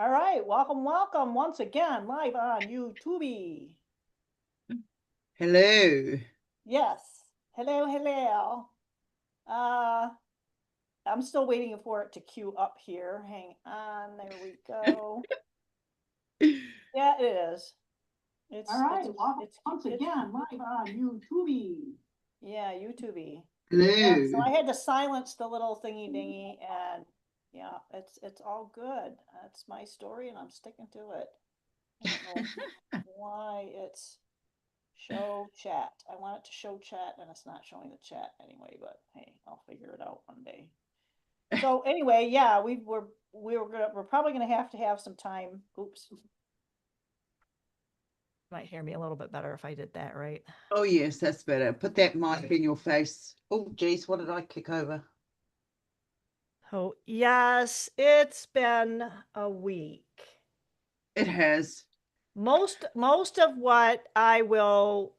All right, welcome once again, live on YouTube. Hello. Yes, hello. Uh, I'm still waiting for it to queue up here. Hang on, there we go. Yeah, it is. All right, welcome once again, live on YouTube. Yeah, YouTube. Yeah, so Hello. I had to silence the little thingy dingy, and yeah, it's all good. That's my story, and I'm sticking to it. I don't know why it's show chat. I want it to show chat and it's not showing the chat anyway, but hey, I'll figure it out one day. So anyway, yeah, we're probably gonna have to have some time. Oops. Might hear me a little bit better if I did that, right? Oh, yes, that's better. Put that mic in your face. Oh, geez, what did I kick over? Oh, yes, it's been a week. It has. Most of what I will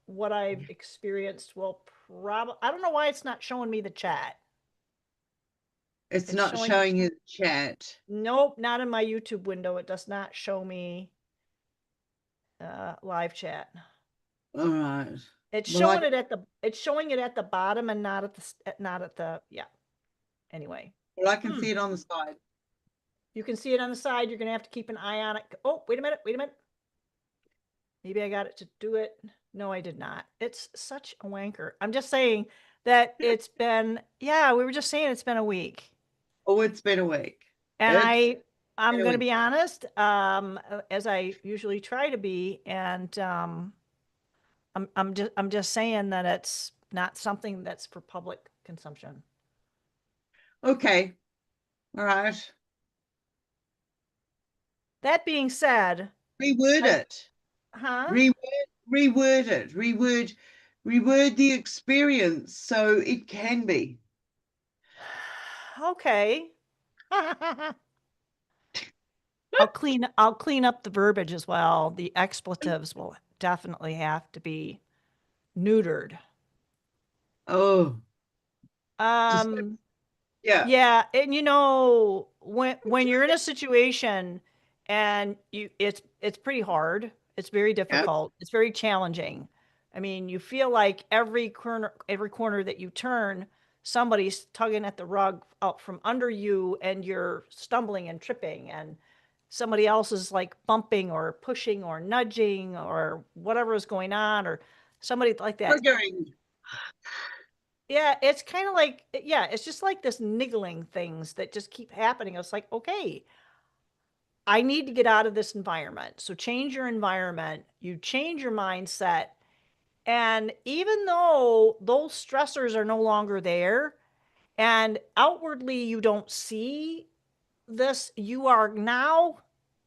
what I've experienced will probably, I don't know why it's not showing me the chat. It's It's not showing, showing you the chat. nope, not in my YouTube window. It does not show me live chat. All right. It's Well, showing it at the bottom and not at the yeah. Anyway, I can see it on the side. you can see it on the side. You're gonna have to keep an eye on it. Oh, wait a minute. Maybe I got it to do it. No, I did not. It's such a wanker. I'm just saying that it's been, yeah, we were just saying it's been a week. Oh, it's been a week. And It's been I'm a going to week. be honest, as I usually try to be, and I'm just saying that it's not something that's for public consumption. Okay. All right. That being said, Reword I it. huh? Reword, reword it. Reword the experience so it can be. Okay. I'll clean up the verbiage as well. The expletives will definitely have to be neutered. Oh, just Um yeah. Yeah, and when you're in a situation and it's pretty hard, it's very Yeah. difficult, it's very challenging. I mean, you feel like every corner that you turn, somebody's tugging at the rug out from under you and you're stumbling and tripping and somebody else is like bumping or pushing or nudging or whatever is going on or somebody like that. Triggering. Yeah, it's kind of like, yeah, it's just like this niggling things that just keep happening. It's like, okay, I need to get out of this environment. So change your environment, you change your mindset. And even though those stressors are no longer there and outwardly you don't see this, you are now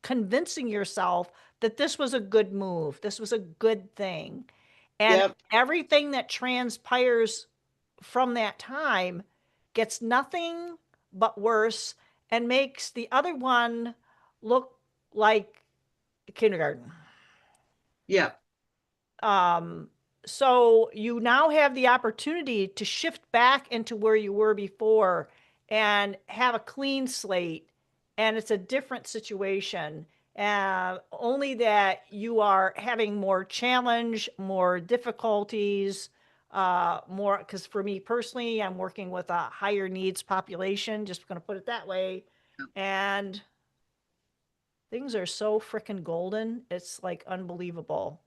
convincing yourself that this was a good move. This was a good thing. And Yep. everything that transpires from that time gets nothing but worse and makes the other one look like kindergarten. Yep. Um, so you now have the opportunity to shift back into where you were before and have a clean slate, and it's a different situation. Only that you are having more challenge, more difficulties, more because for me personally, I'm working with a higher needs population, just going to put it that way. And things are so freaking golden. It's like unbelievable.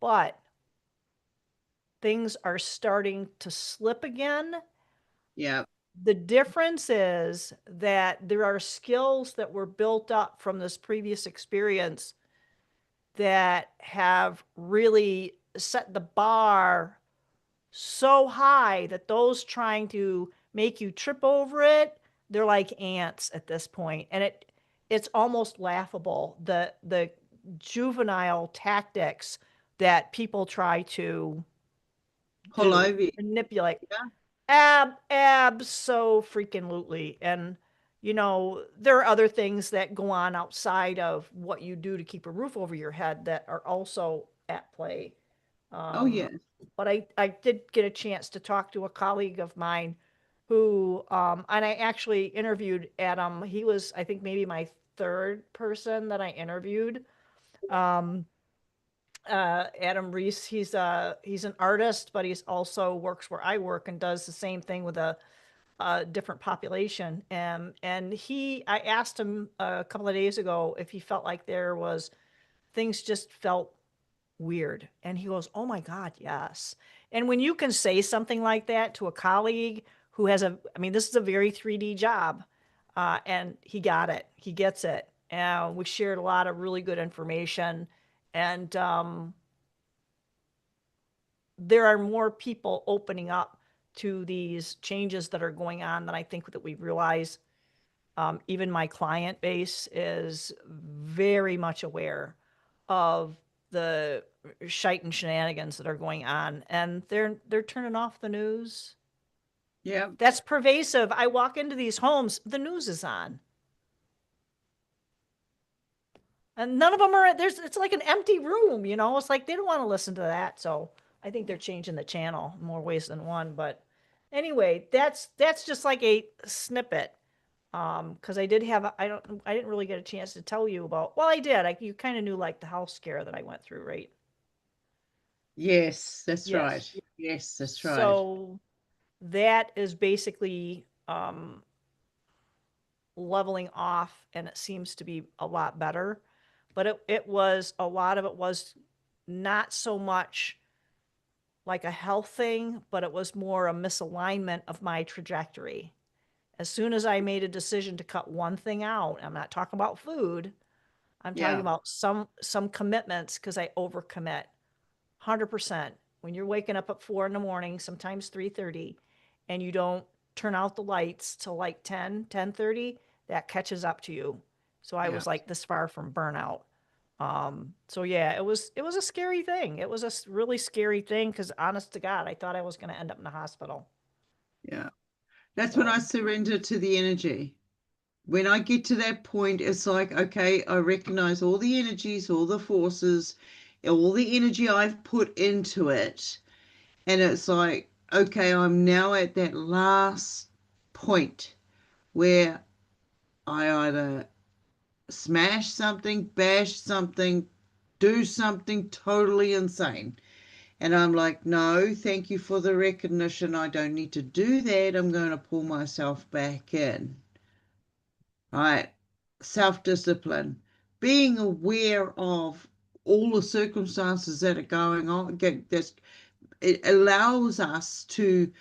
But things are starting to slip again. Yep. The difference is that there are skills that were built up from this previous experience that have really set the bar so high that those trying to make you trip over it, they're like ants at this point. And it's almost laughable. The juvenile tactics that people try to Pull do, over. manipulate. Yeah. So freaking lootly. And there are other things that go on outside of what you do to keep a roof over your head that are also at play. Oh, Um, yes. but I did get a chance to talk to a colleague of mine who, and I actually interviewed Adam. He was, I think, maybe my third person that I interviewed. Um, Adam Reese, he's an artist, but he's also works where I work and does the same thing with a different population. And I asked him a couple of days ago if he felt like there was things just felt weird. And he goes, "Oh my God, yes." And when you can say something like that to a colleague who has I mean, this is a very 3D job, and he got it. He gets it. And we shared a lot of really good information. And there are more people opening up to these changes that are going on than I think that we realize. Even my client base is very much aware of the shite and shenanigans that are going on, and they're turning off the news. Yeah. That's pervasive. I walk into these homes, the news is on, and none of them are there's. It's like an empty room, you know. It's like they don't want to listen to that. So I think they're changing the channel in more ways than one. But anyway, that's just like a snippet. Because I did have I didn't really get a chance to tell you about. Well, I did. You kind of knew like the house scare that I went through, right? Yes, that's Yes. right. Yes, that's right. So that is basically leveling off, and it seems to be a lot better. But it was a lot of it was not so much like a health thing, but it was more a misalignment of my trajectory. As soon as I made a decision to cut one thing out, I'm not talking about food. I'm talking Yeah, about some commitments because I overcommit. 100%. When you're waking up at 4 in the morning, sometimes 3:30, and you don't turn out the lights till like 10:30, that catches up to you. So I yeah, was like this far from burnout. So yeah, it was a scary thing. It was a really scary thing because honest to God, I thought I was going to end up in the hospital. yeah. That's when I So surrender to the energy. When I get to that point, it's like, okay, I recognize all the energies, all the forces, all the energy I've put into it. And it's like, okay, I'm now at that last point where I either smash something, bash something, do something totally insane. And I'm like, no, thank you for the recognition. I don't need to do that. I'm going to pull myself back in. Right? Self discipline, being aware of all the circumstances that are going on. It allows us to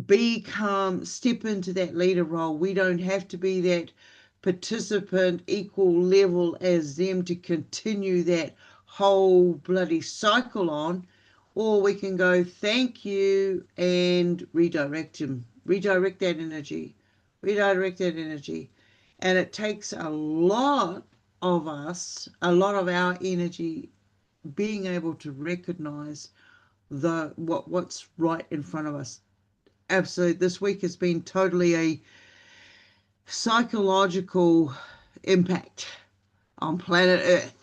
become step into that leader role. We don't have to be that participant equal level as them to continue that whole bloody cycle on, or we can go thank you and redirect that energy, redirect that energy. And it takes a lot of us, a lot of our energy, being able to recognize what's right in front of us. Absolutely, this week has been totally a psychological impact on planet Earth.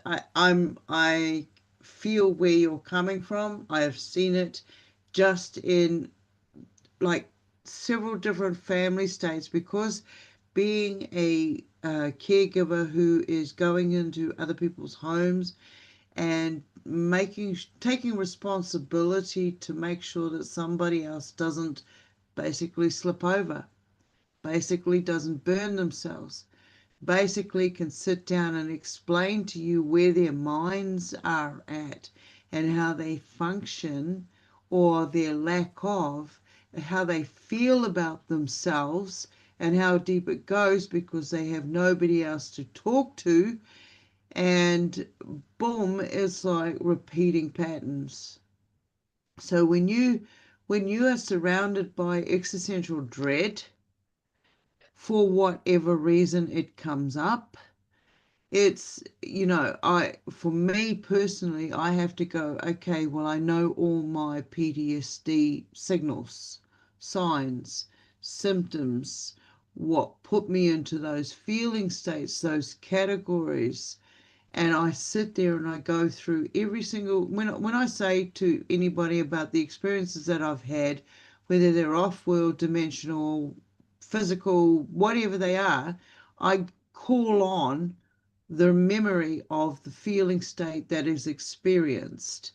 I feel where you're coming from. I have seen it just in like several different family states, because being a caregiver who is going into other people's homes and taking responsibility to make sure that somebody else doesn't basically slip over, basically doesn't burn themselves, basically can sit down and explain to you where their minds are at and how they function, or their lack of, how they feel about themselves, and how deep it goes because they have nobody else to talk to. And boom, it's like repeating patterns. So when you are surrounded by existential dread, for whatever reason it comes up, it's, I, for me personally, I have to go, okay, well, I know all my PTSD signals, signs, symptoms, what put me into those feeling states, those categories. and I sit there and I go through every single when I say to anybody about the experiences that I've had, whether they're off-world, dimensional, physical, whatever they are, I call on the memory of the feeling state that is experienced,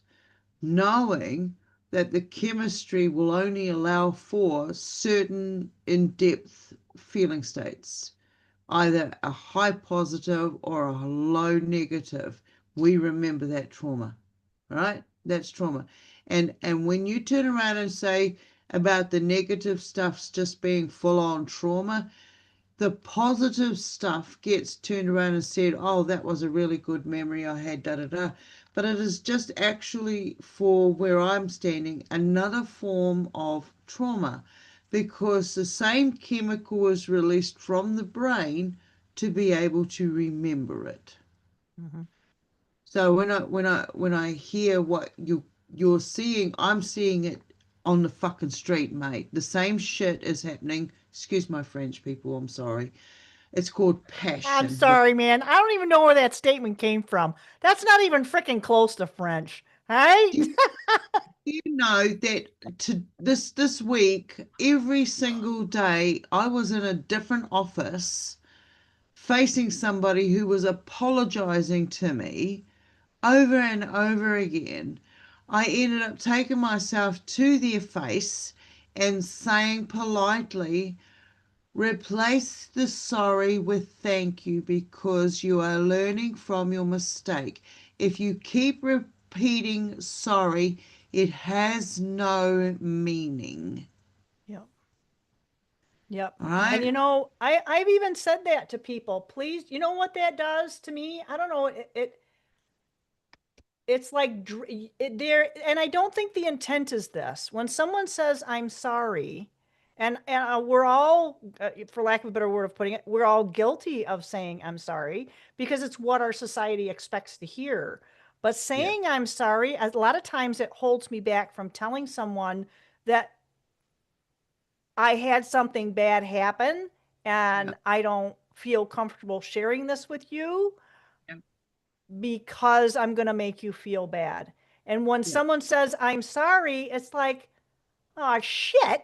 knowing that the chemistry will only allow for certain in-depth feeling states, either a high positive or a low negative. We remember that trauma, right? That's trauma. And when you turn around and say about the negative stuff's just being full on trauma, the positive stuff gets turned around and said, oh, that was a really good memory I had, da da da. But it is just actually, for where I'm standing, another form of trauma, because the same chemical is released from the brain to be able to remember it. Mhm. So when I hear what you're seeing, I'm seeing it on the fucking street, mate. The same shit is happening. Excuse my French, people, I'm sorry. It's called I'm passion. sorry, man. I don't even know where that statement came from. That's not even freaking close to French. Right? Do you know that this week, every single day, I was in a different office facing somebody who was apologizing to me over and over again. I ended up taking myself to their face and saying politely, replace the sorry with thank you, because you are learning from your mistake. If you keep repeating sorry, it has no meaning. Yep. Yep. All And right? I've even said that to people. Please, you know what that does to me? I don't know. It's like there, and I don't think the intent is this. When someone says I'm sorry, and we're all, for lack of a better word of putting it, we're all guilty of saying I'm sorry because it's what our society expects to hear. But Yeah, saying I'm sorry, a lot of times it holds me back from telling someone that I had something bad happen yeah, and I don't feel comfortable sharing this with you yeah, because I'm going to make you feel bad. And when yeah, someone says, I'm sorry, it's like, oh, shit.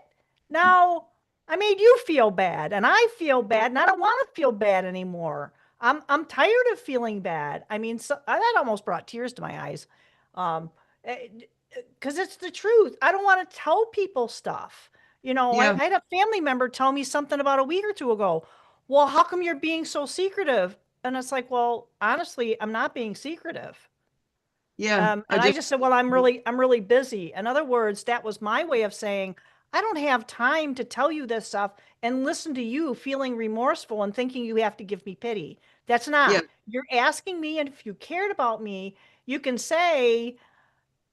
Now I made you feel bad and I feel bad and I don't want to feel bad anymore. I'm tired of feeling bad. I mean, that almost brought tears to my eyes. Um, because it's the truth. I don't want to tell people stuff. yeah, I had a family member tell me something about a week or two ago. Well, how come you're being so secretive? And it's like, well, honestly, I'm not being secretive. yeah. I And I just, just said, well, I'm really busy. In other words, that was my way of saying, I don't have time to tell you this stuff and listen to you feeling remorseful and thinking you have to give me pity. That's yeah, not. You're asking me, and if you cared about me, you can say,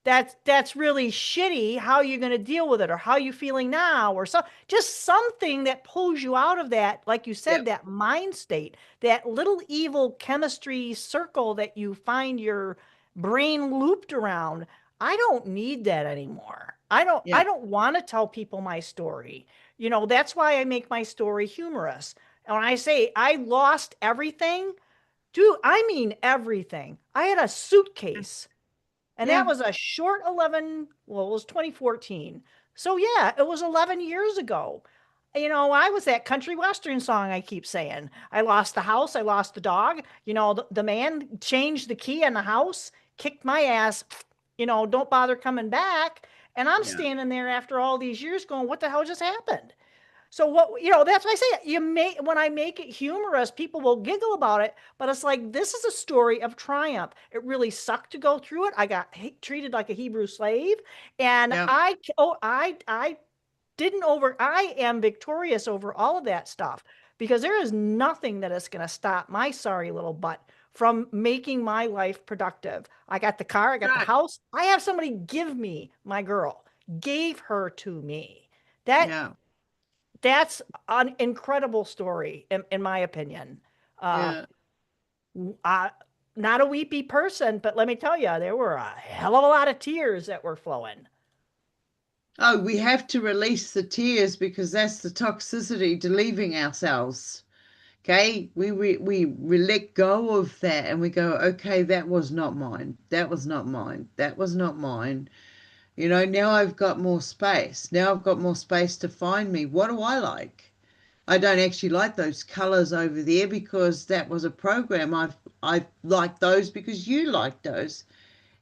that's really shitty. How are you going to deal with it, or how are you feeling now, or just something that pulls you out of that, like you yeah, said, that mind state, that little evil chemistry circle that you find your brain looped around. I don't need that anymore. I don't yeah, I don't want to tell people my story. That's why I make my story humorous. And when I say I lost everything, dude, I mean everything. I had a suitcase and that yeah, was a short 11, well, it was 2014. So yeah, it was 11 years ago. I was that country western song I keep saying. I lost the house, I lost the dog. The man changed the key in the house, kicked my ass, don't bother coming back. And I'm yeah, standing there after all these years going, what the hell just happened? So that's why I say when I make it humorous, people will giggle about it, but it's like this is a story of triumph. It really sucked to go through it. I got treated like a Hebrew slave, and yeah. I didn't over I am victorious over all of that stuff because there is nothing that is going to stop my sorry little butt from making my life productive. I got the car, I got the Right. house. I have somebody give me my girl, gave her to me. That Yeah, that's an incredible story, in my opinion. Uh, yeah. I, not a weepy person, but let me tell you, there were a hell of a lot of tears that were flowing. Oh, we have to release the tears because that's the toxicity to leaving ourselves. Okay, we let go of that and we go, okay, that was not mine. That was not mine. That was not mine. You know, now I've got more space. Now I've got more space to find me. What do I like? I don't actually like those colors over there because that was a program. I like those because you like those.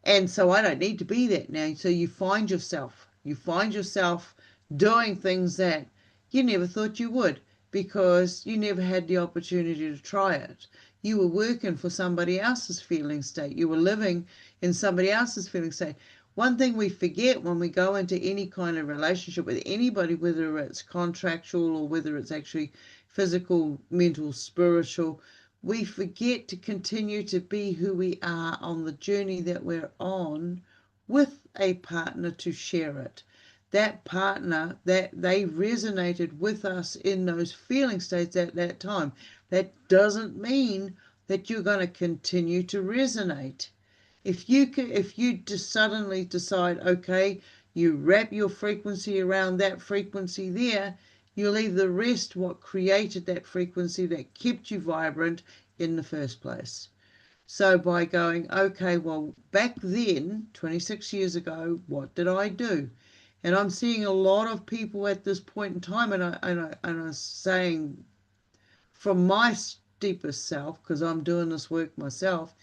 And so I don't need to be that now. So you find yourself. You find yourself doing things that you never thought you would because you never had the opportunity to try it. You were working for somebody else's feeling state. You were living in somebody else's feeling state. One thing we forget when we go into any kind of relationship with anybody, whether it's contractual or whether it's actually physical, mental, spiritual, we forget to continue to be who we are on the journey that we're on with a partner to share it. That partner, that they resonated with us in those feeling states at that time. That doesn't mean that you're going to continue to resonate. If you just suddenly decide, okay, you wrap your frequency around that frequency there, you leave the rest what created that frequency that kept you vibrant in the first place. So by going, okay, well, back then, 26 years ago, what did I do? And I'm seeing a lot of people at this point in time, and I'm saying from my deepest self, because I'm doing this work myself,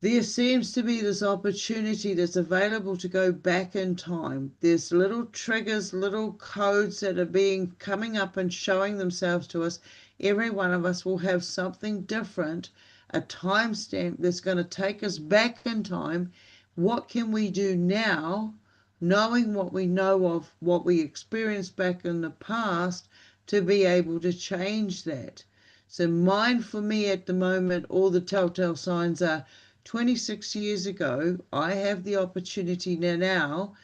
there seems to be this opportunity that's available to go back in time. There's little triggers, little codes that are being coming up and showing themselves to us. Every one of us will have something different, a timestamp that's going to take us back in time. What can we do now, knowing what we know of what we experienced back in the past, to be able to change that? So mine for me at the moment, all the telltale signs are 26 years ago, I have the opportunity now,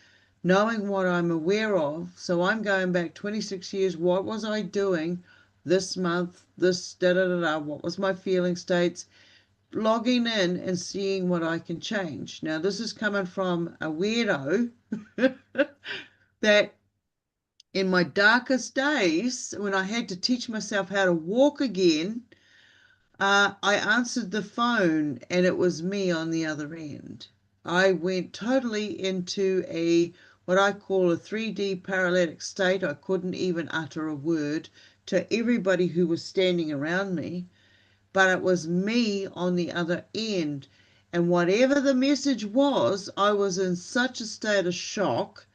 knowing what I'm aware of. So I'm going back 26 years. What was I doing this month? This da da da da. What was my feeling states? Logging in and seeing what I can change. Now, this is coming from a weirdo that in my darkest days, when I had to teach myself how to walk again, I answered the phone and it was me on the other end. I went totally into a what I call a 3D paralytic state. I couldn't even utter a word to everybody who was standing around me, but it was me on the other end. And whatever the message was, I was in such a state of shock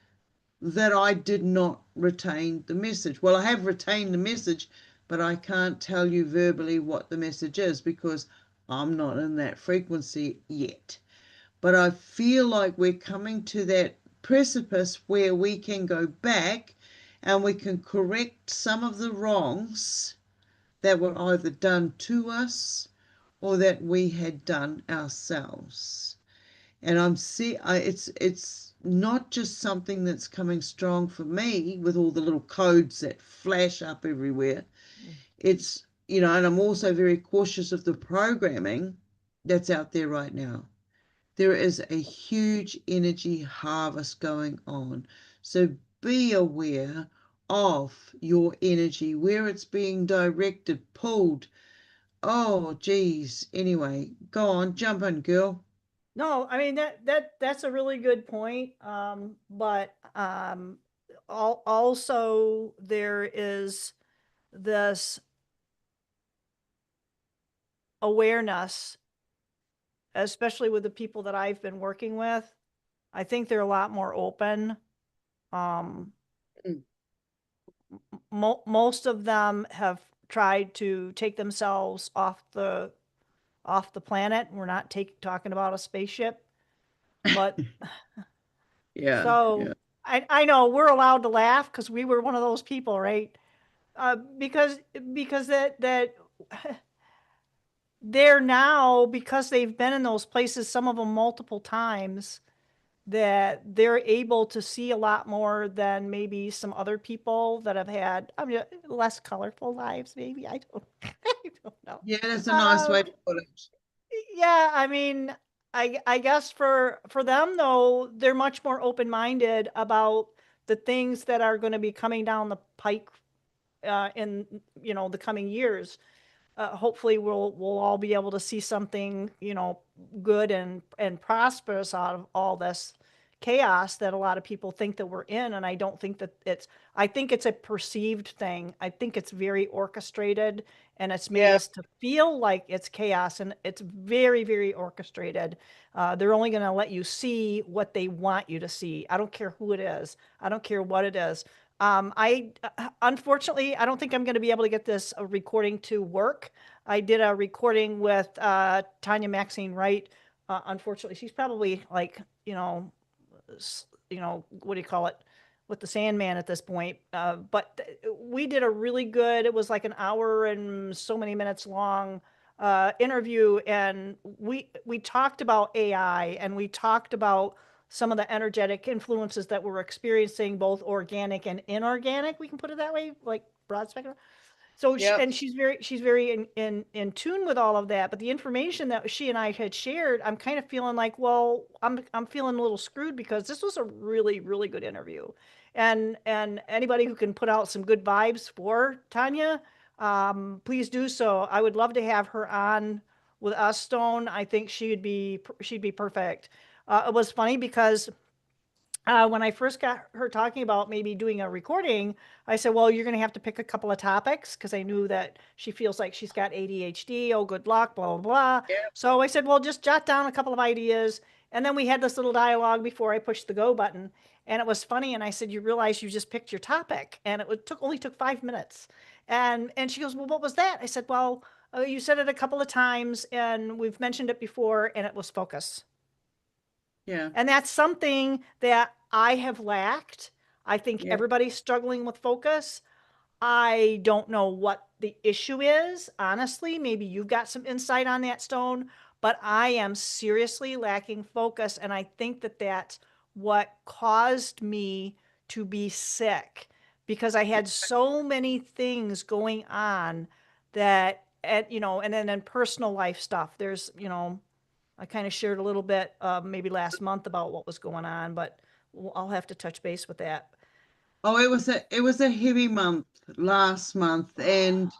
that I did not retain the message. Well, I have retained the message, but I can't tell you verbally what the message is because I'm not in that frequency yet. But I feel like we're coming to that precipice where we can go back and we can correct some of the wrongs that were either done to us or that we had done ourselves. And it's not just something that's coming strong for me with all the little codes that flash up everywhere. It's, you know, and I'm also very cautious of the programming that's out there right now. There is a huge energy harvest going on. So be aware of your energy, where it's being directed, pulled. Oh, geez. Anyway, go on, jump in, girl. No, I mean that's a really good point. But also there is this awareness, especially with the people that I've been working with. I think they're a lot more open. Um, Mm. Most of them have tried to take themselves off the planet. We're not talking about a spaceship, but Yeah, so yeah. I know we're allowed to laugh because we were one of those people, right? Because that they're now, because they've been in those places, some of them multiple times, that they're able to see a lot more than maybe some other people that have had, I mean, less colorful lives. Maybe I don't, I don't know. Yeah, that's a nice Uh, way to put it. yeah, I mean, I guess for them though, they're much more open minded about the things that are going to be coming down the pike in the coming years. hopefully we'll all be able to see something, good and prosperous out of all this chaos that a lot of people think that we're in. And I don't think that I think it's a perceived thing. I think it's very orchestrated, and it's made Yeah. us to feel like it's chaos, and it's very, very orchestrated. They're only going to let you see what they want you to see. I don't care who it is. I don't care what it is. I unfortunately, I don't think I'm going to be able to get this recording to work. I did a recording with Tanya Maxine Wright. Unfortunately, she's probably like, what do you call it, with the Sandman at this point. But we did a really good. It was like an hour and so many minutes long interview, and we talked about AI, and we talked about some of the energetic influences that we're experiencing, both organic and inorganic. We can put it that way, like broad spectrum. So Yep. and she's very in tune with all of that. But the information that she and I had shared, I'm kind of feeling like, well, I'm feeling a little screwed, because this was a really, really good interview. And anybody who can put out some good vibes for Tanya, please do so. I would love to have her on with us, Stone. I think she'd be perfect. It was funny because when I first got her talking about maybe doing a recording, I said, well, you're going to have to pick a couple of topics, because I knew that she feels like she's got ADHD. Oh, good luck, blah, blah, blah. Yep. So I said, well, just jot down a couple of ideas. And then we had this little dialogue before I pushed the go button. And it was funny. And I said, you realize you just picked your topic. And only took 5 minutes. And she goes, well, what was that? I said, well, you said it a couple of times, and we've mentioned it before, and it was focus. Yeah. And that's something that I have lacked. I think Yeah. everybody's struggling with focus. I don't know what the issue is, honestly. Maybe you've got some insight on that, Stone, but I am seriously lacking focus. And I think that that's what caused me to be sick, because I had so many things going on that, and then in personal life stuff, I kind of shared a little bit, maybe last month, about what was going on, but I'll have to touch base with that. Oh, it was a heavy month last month, and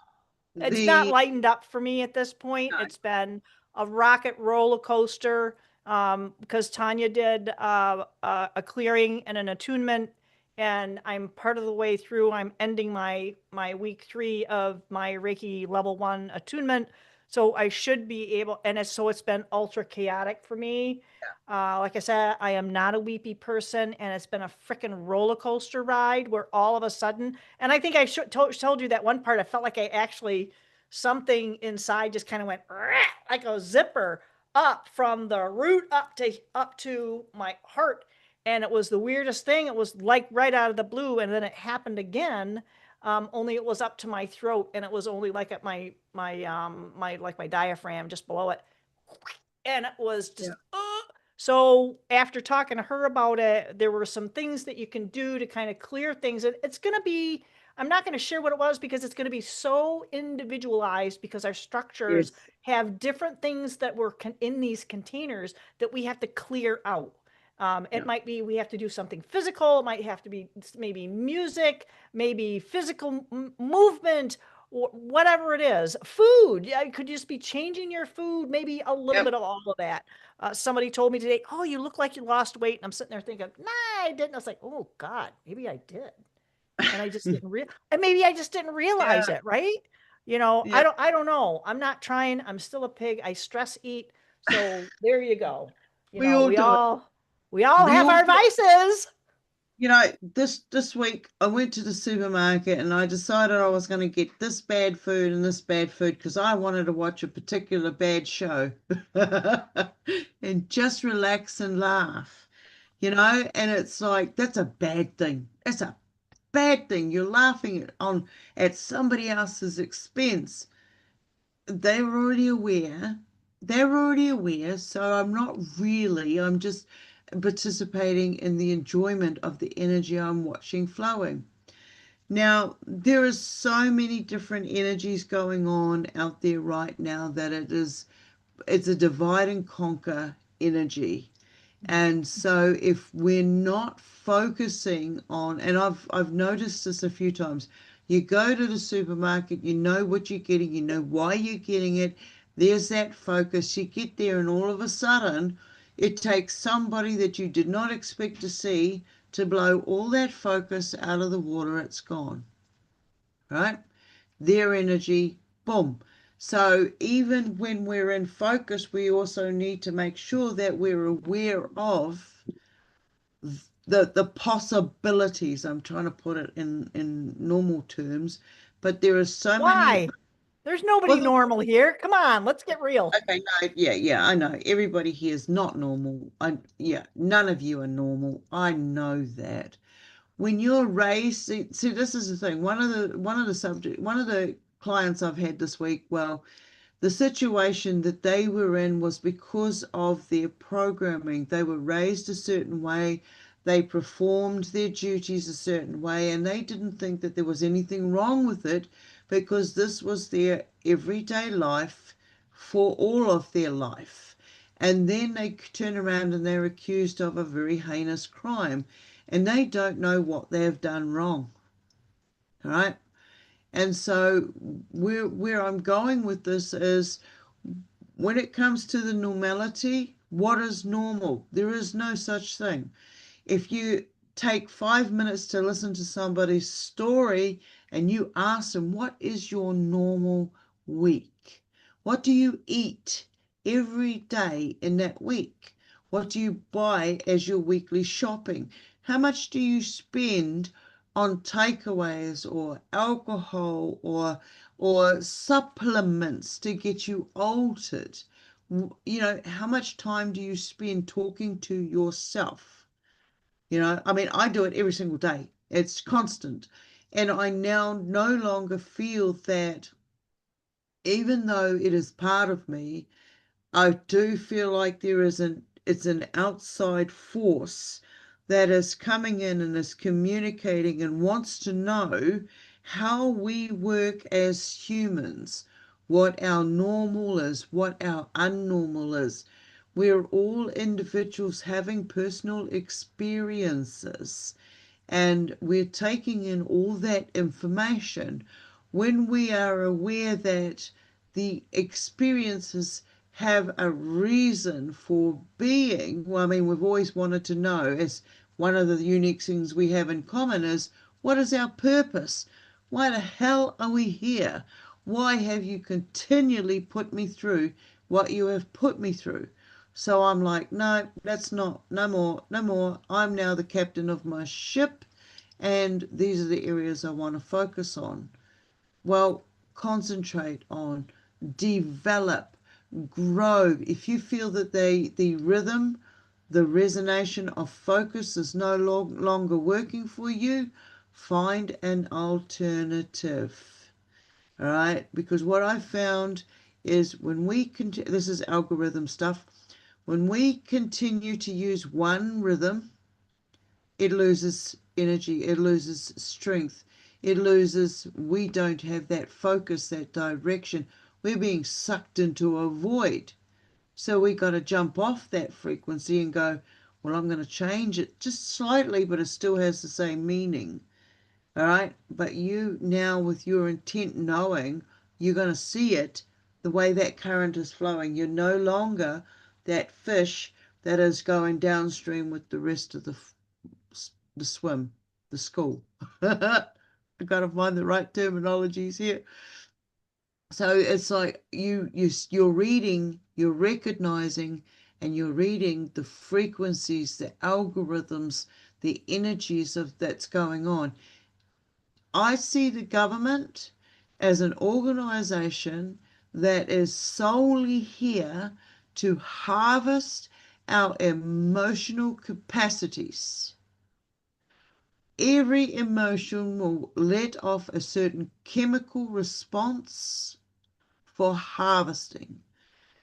It's not the lightened up for me at this point. no, It's been a rocket roller coaster, because Tanya did a clearing and an attunement, and I'm part of the way through. I'm ending my week 3 of my Reiki level 1 attunement, so I should be able. And it's been ultra chaotic for me. Like I said, I am not a weepy person, and it's been a freaking roller coaster ride where all of a sudden, and I think I told you that one part. I felt like I actually, something inside just kind of went like a zipper up from the root up to my heart, and it was the weirdest thing. It was like right out of the blue, and then it happened again. Only it was up to my throat, and it was only like at my diaphragm, just below it, and it was yeah, just so after talking to her about it, there were some things that you can do to kind of clear things. And it's going to be, I'm not going to share what it was, because it's going to be so individualized, because our structures yes, have different things that were in these containers that we have to clear out. It yeah, might be we have to do something physical. It might have to be maybe music, maybe physical movement, or whatever it is. Food. Yeah, it could just be changing your food, maybe a little yep, bit of all of that. Somebody told me today, oh, you look like you lost weight. And I'm sitting there thinking, nah, I didn't. I was like, oh God, maybe I did. And I just didn't and maybe I just didn't realize yeah, it, right? yeah. I don't know. I'm not trying. I'm still a pig. I stress eat. So there you go. You We know, all we do it. all we all We have all our do it. vices. This week I went to the supermarket and I decided I was going to get this bad food and this bad food because I wanted to watch a particular bad show and just relax and laugh. And it's like that's a bad thing. That's a bad thing. You're laughing at somebody else's expense. They're already aware. They're already aware. So I'm just participating in the enjoyment of the energy I'm watching flowing. Now, there are so many different energies going on out there right now that it's a divide and conquer energy. And so if we're not focusing on, and I've noticed this a few times, You go to the supermarket, you know what you're getting, you know why you're getting it. There's that focus. You get there, and all of a sudden, it takes somebody that you did not expect to see to blow all that focus out of the water. It's gone, right? Their energy, boom. So even when we're in focus, we also need to make sure that we're aware of the possibilities. I'm trying to put it in normal terms, but there are so many. Why? There's nobody Well, normal here. Come on, let's get real. okay, no, yeah, yeah, I know. Everybody here is not normal. Yeah, none of you are normal. I know that. When you're raised, see, this is the thing. One of the clients I've had this week, well, the situation that they were in was because of their programming. They were raised a certain way, they performed their duties a certain way, and they didn't think that there was anything wrong with it because this was their everyday life for all of their life. And then they turn around and they're accused of a very heinous crime, and they don't know what they've done wrong. All right. And so where I'm going with this is when it comes to the normality, what is normal? There is no such thing. If you take 5 minutes to listen to somebody's story and you ask them, what is your normal week? What do you eat every day in that week? What do you buy as your weekly shopping? How much do you spend on takeaways or alcohol or supplements to get you altered? You know, how much time do you spend talking to yourself? You know, I mean, I do it every single day. It's constant. And I now no longer feel that even though it is part of me, I do feel like it's an outside force that is coming in and is communicating and wants to know how we work as humans, what our normal is, what our unnormal is. We're all individuals having personal experiences, and we're taking in all that information. When we are aware that the experiences have a reason for being, well, I mean, we've always wanted to know, as one of the unique things we have in common is, what is our purpose? Why the hell are we here? Why have you continually put me through what you have put me through? So I'm like, no, that's not, no more, no more. I'm now the captain of my ship, and these are the areas I want to focus on. Well, concentrate on, develop, grow. If you feel that the rhythm, the resonation of focus is no longer working for you, find an alternative. All right, because what I found is when we continue, this is algorithm stuff, when we continue to use one rhythm, it loses energy, it loses strength, it loses, we don't have that focus, that direction. We're being sucked into a void. So we got to jump off that frequency and go, well, I'm going to change it just slightly, but it still has the same meaning. All right. But you now, with your intent knowing, you're going to see it the way that current is flowing. You're no longer that fish that is going downstream with the rest of the swim, the school. I've got to find the right terminologies here. So it's like you're reading, you're recognizing, and you're reading the frequencies, the algorithms, the energies of that's going on. I see the government as an organization that is solely here to harvest our emotional capacities. Every emotion will let off a certain chemical response for harvesting.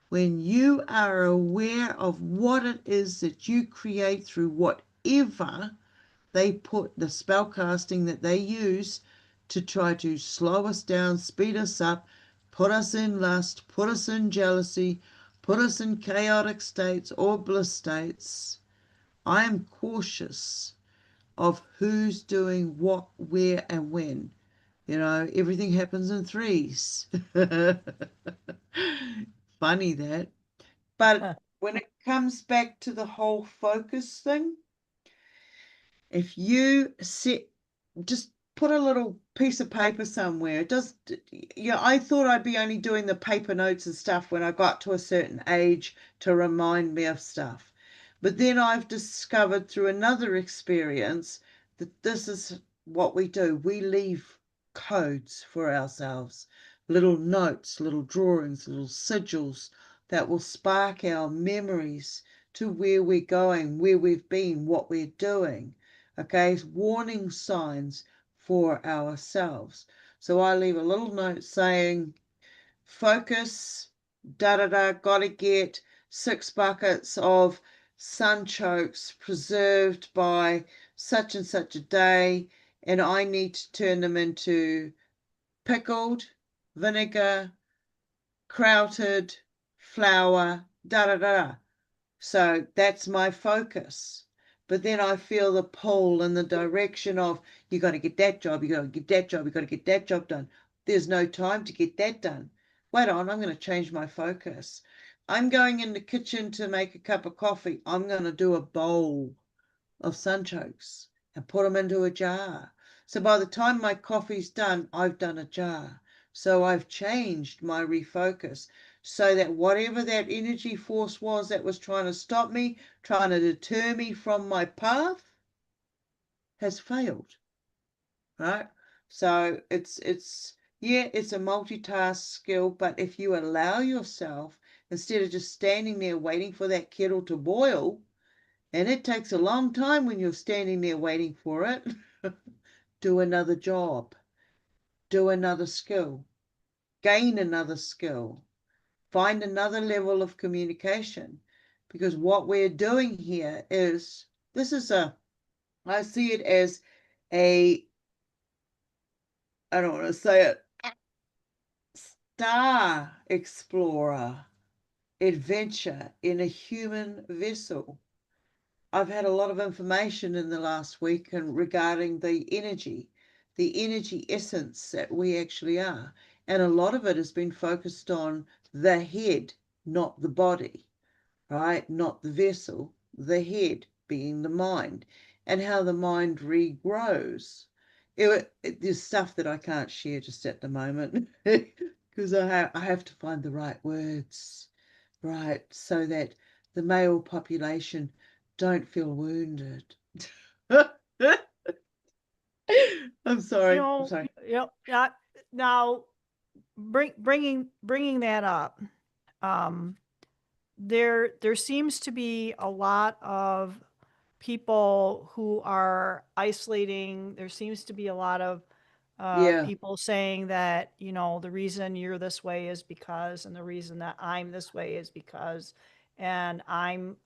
When you are aware of what it is that you create through whatever they put, the spell casting that they use to try to slow us down, speed us up, put us in lust, put us in jealousy, put us in chaotic states or bliss states, I am cautious of who's doing what, where, and when. Everything happens in threes. Funny that. But when it comes back to the whole focus thing, if you set just put a little piece of paper somewhere. It does, yeah, I thought I'd be only doing the paper notes and stuff when I got to a certain age to remind me of stuff. But then I've discovered through another experience that this is what we do. We leave codes for ourselves, little notes, little drawings, little sigils that will spark our memories to where we're going, where we've been, what we're doing. Okay, warning signs for ourselves. So I leave a little note saying, focus, da da da, gotta get 6 buckets of sunchokes preserved by such and such a day, and I need to turn them into pickled, vinegar, crowted, flour, da da da. So that's my focus. But then I feel the pull in the direction of you got to get that job, you got to get that job, you got to get that job done. There's no time to get that done. Wait on, I'm going to change my focus. I'm going in the kitchen to make a cup of coffee. I'm going to do a bowl of sunchokes and put them into a jar. So by the time my coffee's done, I've done a jar. So I've changed my refocus so that whatever that energy force was that was trying to stop me, trying to deter me from my path, has failed. Right? So it's a multitask skill, but if you allow yourself, instead of just standing there waiting for that kettle to boil, and it takes a long time when you're standing there waiting for it, do another job, do another skill, gain another skill, find another level of communication. Because what we're doing here is, I see it as a, I don't want to say it, star explorer adventure in a human vessel. I've had a lot of information in the last week and regarding the energy essence that we actually are. And a lot of it has been focused on the head, not the body, right? Not the vessel, the head being the mind, and how the mind regrows. There's stuff that I can't share just at the moment because I have to find the right words, right? So that the male population don't feel wounded. I'm You sorry. I'm know, sorry. yeah. Now, bringing that up, um, there seems to be a lot of people who are isolating. There seems to be a lot of Yeah, people saying that, the reason you're this way is because, and the reason that I'm this way is because, and I'm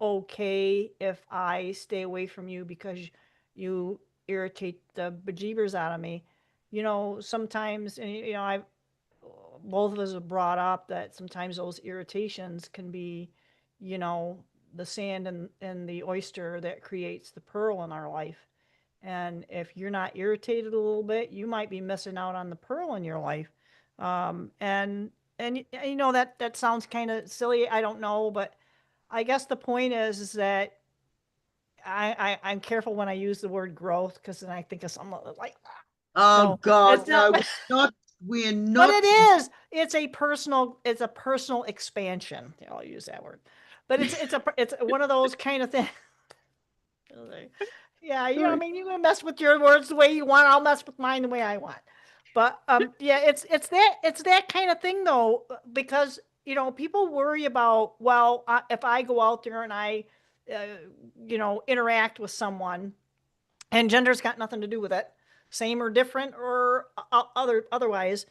okay if I stay away from you because you irritate the bejeebers out of me. Sometimes, and, I both of us have brought up that sometimes those irritations can be, you know, the sand and the oyster that creates the pearl in our life. And if you're not irritated a little bit, you might be missing out on the pearl in your life. And that sounds kind of silly. I don't know, but I guess the point is that I'm careful when I use the word growth because then I think of something like, oh no, it's God, not. no, we're But it not. is. It's a personal expansion. Yeah, I'll use that word. But it's one of those kind of things. Yeah, I Sorry. mean, you can mess with your words the way you want. I'll mess with mine the way I want. But yeah, it's that kind of thing though, because people worry about, well, if I go out there and I, uh, interact with someone, and gender's got nothing to do with it, same or different or otherwise.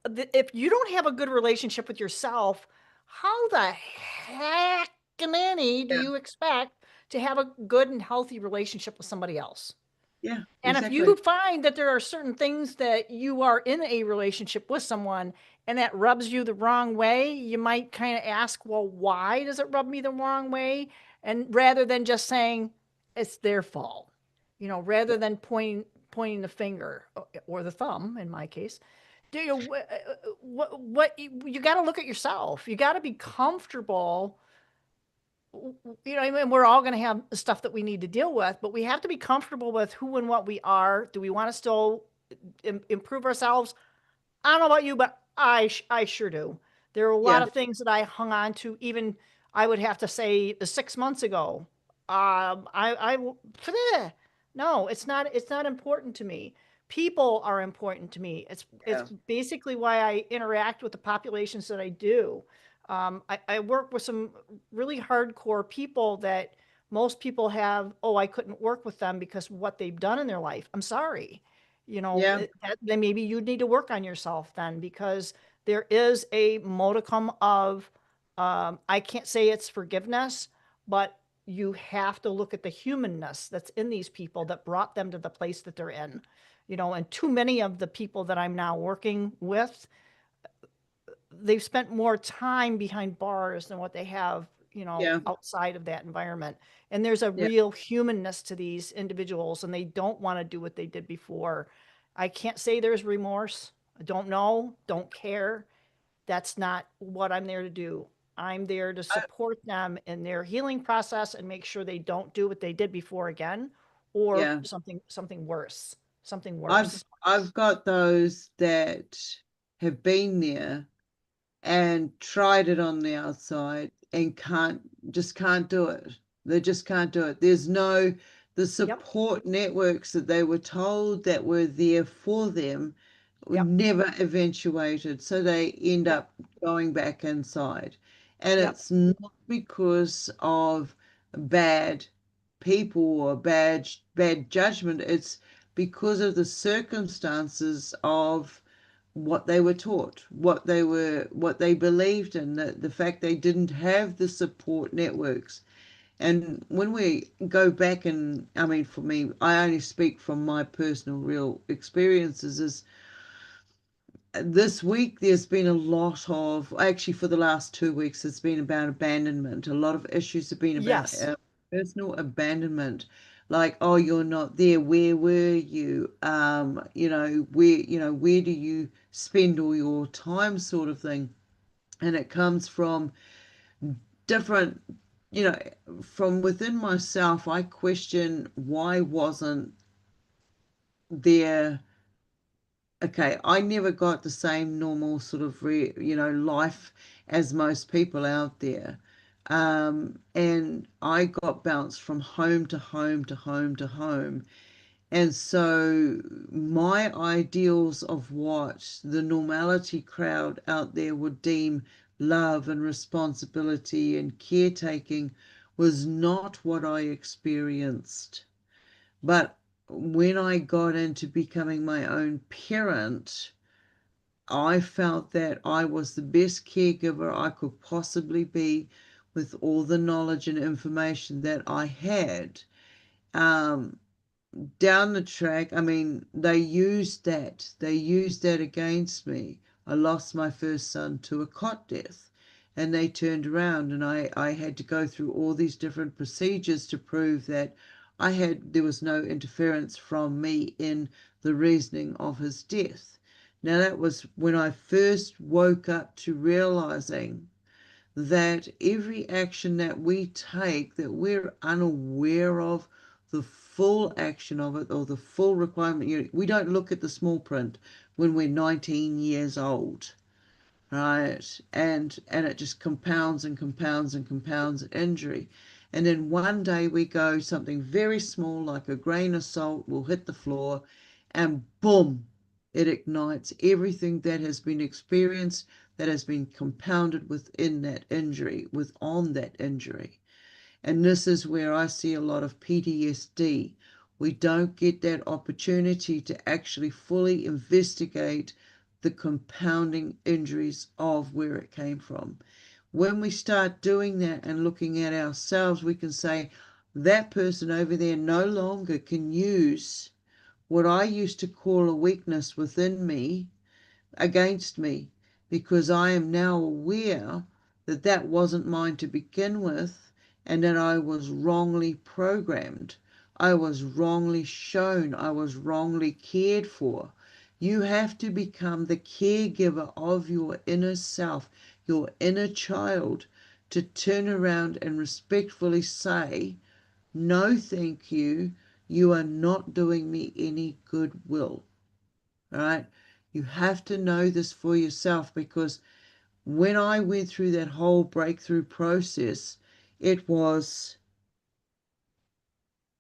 If you don't have a good relationship with yourself, how the heck nanny do Yeah, you expect to have a good and healthy relationship with somebody else? yeah, And if exactly. you find that there are certain things that you are in a relationship with someone and that rubs you the wrong way, you might kind of ask, well, why does it rub me the wrong way? And rather than just saying it's their fault, rather than pointing the finger or the thumb in my case. Do you what you got to look at yourself. You got to be comfortable. You know, I mean, we're all going to have stuff that we need to deal with, but we have to be comfortable with who and what we are. Do we want to still improve ourselves? I don't know about you, but I sure do. There are a lot Yeah, of things that I hung on to, even I would have to say 6 months ago. Bleh. No, it's not important to me. People are important to me. It's yeah, basically why I interact with the populations that I do. I work with some really hardcore people that most people have, oh, I couldn't work with them because of what they've done in their life. I'm sorry. You know, yeah, then maybe you need to work on yourself then, because there is a modicum of, I can't say it's forgiveness, but you have to look at the humanness that's in these people that brought them to the place that they're in. You know, and too many of the people that I'm now working with, they've spent more time behind bars than what they have, you know, yeah, outside of that environment. And there's a yeah. real humanness to these individuals, and they don't want to do what they did before. I can't say there's remorse. I don't know, don't care. That's not what I'm there to do. I'm there to I, support them in their healing process and make sure they don't do what they did before again, or yeah. something worse, something I've worse. I've got those that have been there and tried it on the outside and can't do it. They just can't do it. There's no the Yep, support networks that they were told that were there for them yep, never eventuated. So they end yep, up going back inside. And yep, it's not because of bad people or bad judgment. It's because of the circumstances of what they were taught, what they believed in, the fact they didn't have the support networks. And when we go back, and I mean, for me, I only speak from my personal real experiences, is this week there's been a lot of, actually for the last 2 weeks, it's been about abandonment. A lot of issues have been about yes, personal abandonment. Like, oh, you're not there. Where were you? Where do you spend all your time, sort of thing. And it comes from different, you know, from within myself. I question, why wasn't there, okay, I never got the same normal sort of life as most people out there. And I got bounced from home to home to home to home. And so my ideals of what the normality crowd out there would deem love and responsibility and caretaking was not what I experienced. But when I got into becoming my own parent, I felt that I was the best caregiver I could possibly be with all the knowledge and information that I had. Um, Down the track, I mean, they used that. They used that against me. I lost my first son to a cot death, and they turned around, and I had to go through all these different procedures to prove that there was no interference from me in the reasoning of his death. Now, that was when I first woke up to realizing that every action that we take that we're unaware of the full action of it or the full requirement, we don't look at the small print when we're 19 years old, right? And it just compounds and compounds and compounds injury. And then one day we go, something very small like a grain of salt will hit the floor, and boom, it ignites everything that has been experienced, that has been compounded within that injury, with on that injury. And this is where I see a lot of PTSD. We don't get that opportunity to actually fully investigate the compounding injuries of where it came from. When we start doing that and looking at ourselves, we can say, that person over there no longer can use what I used to call a weakness within me against me, because I am now aware that that wasn't mine to begin with, and that I was wrongly programmed. I was wrongly shown. I was wrongly cared for. You have to become the caregiver of your inner self, your inner child, to turn around and respectfully say, no, thank you. You are not doing me any goodwill. All right? You have to know this for yourself, because when I went through that whole breakthrough process, it was,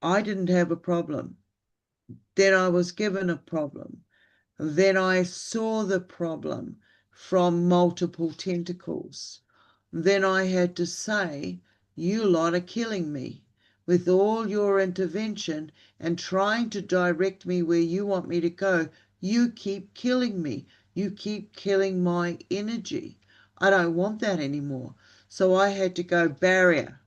I didn't have a problem. Then I was given a problem. Then I saw the problem from multiple tentacles. Then I had to say, you lot are killing me. With all your intervention and trying to direct me where you want me to go, you keep killing me. You keep killing my energy. I don't want that anymore. So I had to go barrier.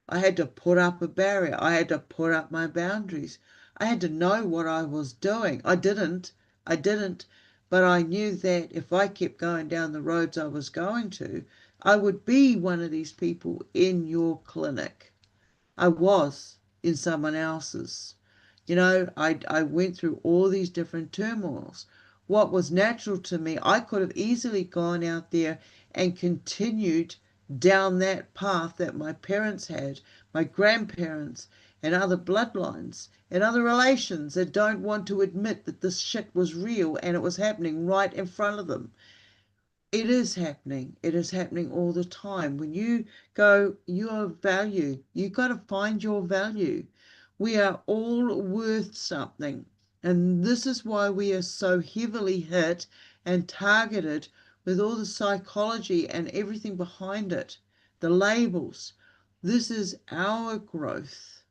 I had to put up a barrier. I had to put up my boundaries. I had to know what I was doing. I didn't, but I knew that if I kept going down the roads I was going to, I would be one of these people in your clinic. I was in someone else's. I went through all these different turmoils. What was natural to me, I could have easily gone out there and continued down that path that my parents had, my grandparents, and other bloodlines and other relations that don't want to admit that this shit was real and it was happening right in front of them. It is happening. It is happening all the time. When you go, you are value. You got to find your value. We are all worth something. And this is why we are so heavily hit and targeted with all the psychology and everything behind it, the labels. This is our growth.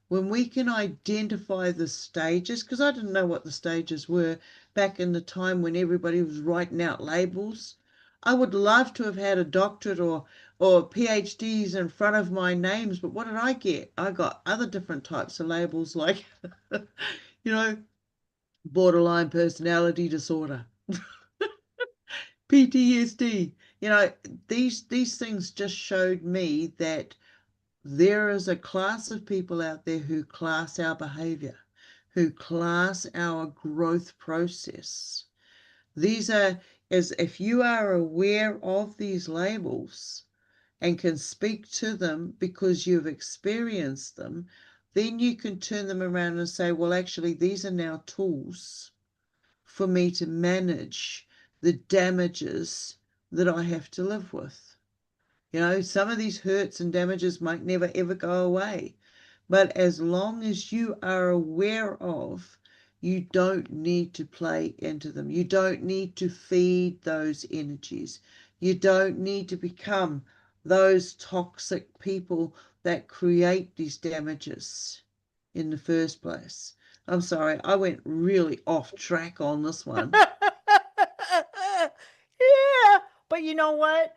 When we can identify the stages, because I didn't know what the stages were back in the time when everybody was writing out labels. I would love to have had a doctorate or PhDs in front of my names, but what did I get? I got other different types of labels like, you know, borderline personality disorder, PTSD. These things just showed me that there is a class of people out there who class our behavior, who class our growth process. These are, as if you are aware of these labels and can speak to them because you've experienced them, then you can turn them around and say, well, actually, these are now tools for me to manage the damages that I have to live with. Some of these hurts and damages might never ever go away. But as long as you are aware of, you don't need to play into them. You don't need to feed those energies. You don't need to become those toxic people that create these damages in the first place. I'm sorry, I went really off track on this one. Yeah, but you know what?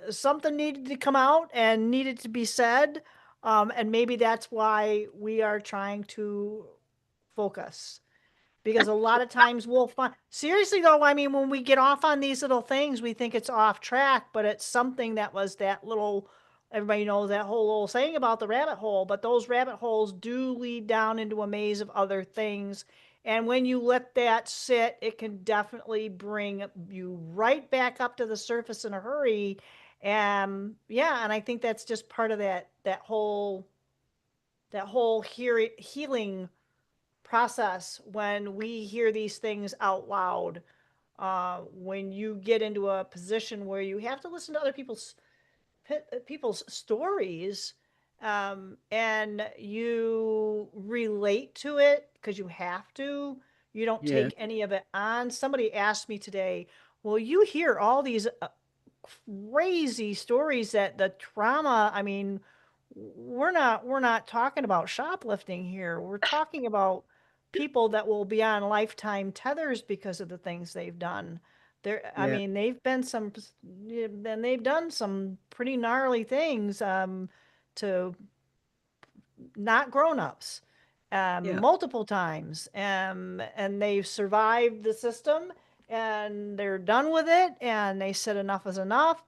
Something needed to come out and needed to be said. And maybe that's why we are trying to focus. Because a lot of times we'll find, seriously though, I mean, when we get off on these little things, we think it's off track, but it's something that was that little, everybody knows that whole little saying about the rabbit hole, but those rabbit holes do lead down into a maze of other things. And when you let that sit, it can definitely bring you right back up to the surface in a hurry. And yeah, and I think that's just part of that whole healing process when we hear these things out loud. When you get into a position where you have to listen to other people's stories, and you relate to it because you have to. You don't Yeah, take any of it on. Somebody asked me today, "Well, you hear all these crazy stories that the trauma, I mean, we're not talking about shoplifting here. We're talking about people that will be on lifetime tethers because of the things they've done. I yeah, mean, they've done some pretty gnarly things to not grown-ups yeah, multiple times, and they've survived the system, and they're done with it, and they said enough is enough,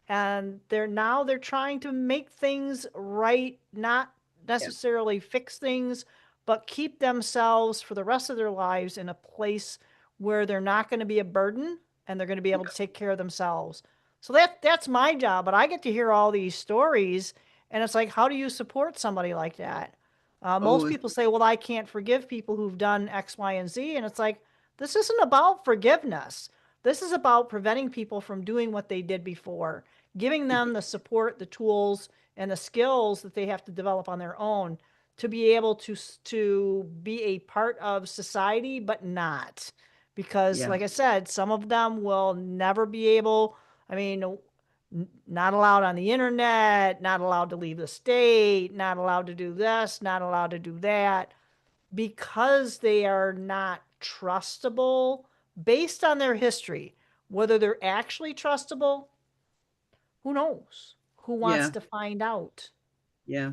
and they're trying to make things right, not yeah, necessarily fix things, but keep themselves for the rest of their lives in a place where they're not going to be a burden and they're going to be able to take care of themselves. So that's my job, but I get to hear all these stories, and it's like, how do you support somebody like that? Most Oh, people say, well, I can't forgive people who've done X, Y, and Z. And it's like, this isn't about forgiveness. This is about preventing people from doing what they did before, giving them the support, the tools, and the skills that they have to develop on their own to be able to be a part of society, but not. Because, yeah, like I said, some of them will never be able, I mean, not allowed on the internet, not allowed to leave the state, not allowed to do this, not allowed to do that, because they are not trustable based on their history. Whether they're actually trustable, who knows? Who wants yeah, to find out? yeah,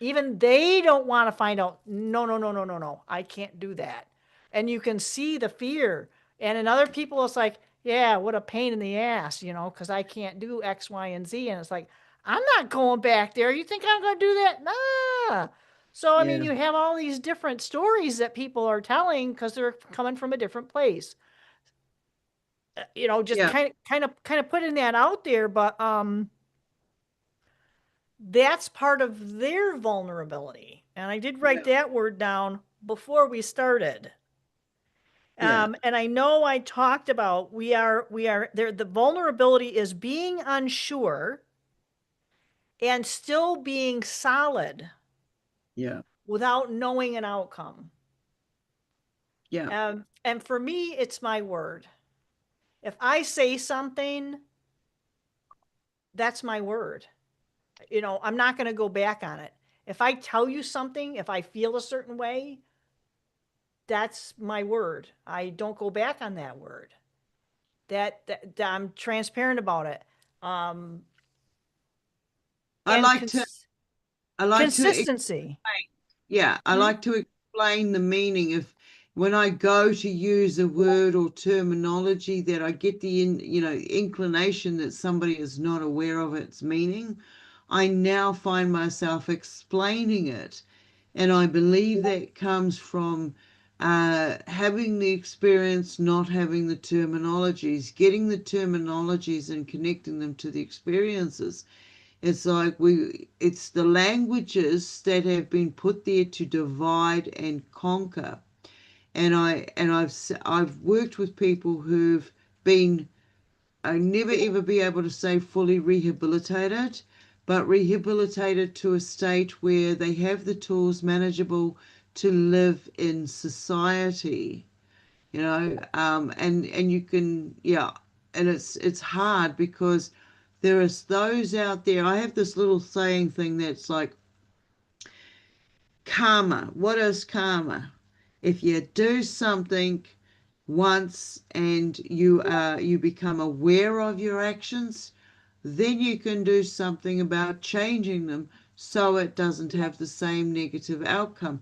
Even they don't want to find out. No, no, no, no, no, no. I can't do that. And you can see the fear. And in other people, it's like, yeah, what a pain in the ass, because I can't do X, Y, and Z. And it's like, I'm not going back there. You think I'm going to do that? Nah. So, I mean, yeah, you have all these different stories that people are telling because they're coming from a different place. Just yeah, kind of putting that out there. But that's part of their vulnerability. And I did write yeah, that word down before we started. yeah, And I know I talked about we are there. The vulnerability is being unsure and still being solid yeah, without knowing an outcome. yeah, And for me, it's my word. If I say something, that's my word. I'm not going to go back on it. If I tell you something, if I feel a certain way, that's my word. I don't go back on that word. That I'm transparent about it. Um, I and like to I like to consistency. Yeah, I Hmm? like to explain the meaning of when I go to use a word or terminology that I get the inclination that somebody is not aware of its meaning. I now find myself explaining it, and I believe that comes from having the experience, not having the terminologies, getting the terminologies and connecting them to the experiences. It's the languages that have been put there to divide and conquer. I've worked with people who've been, I never ever be able to say fully rehabilitated, but rehabilitated to a state where they have the tools manageable to live in society, and you can, yeah, and it's hard because there is those out there. I have this little saying thing that's like karma. What is karma? If you do something once and you become aware of your actions, then you can do something about changing them so it doesn't have the same negative outcome.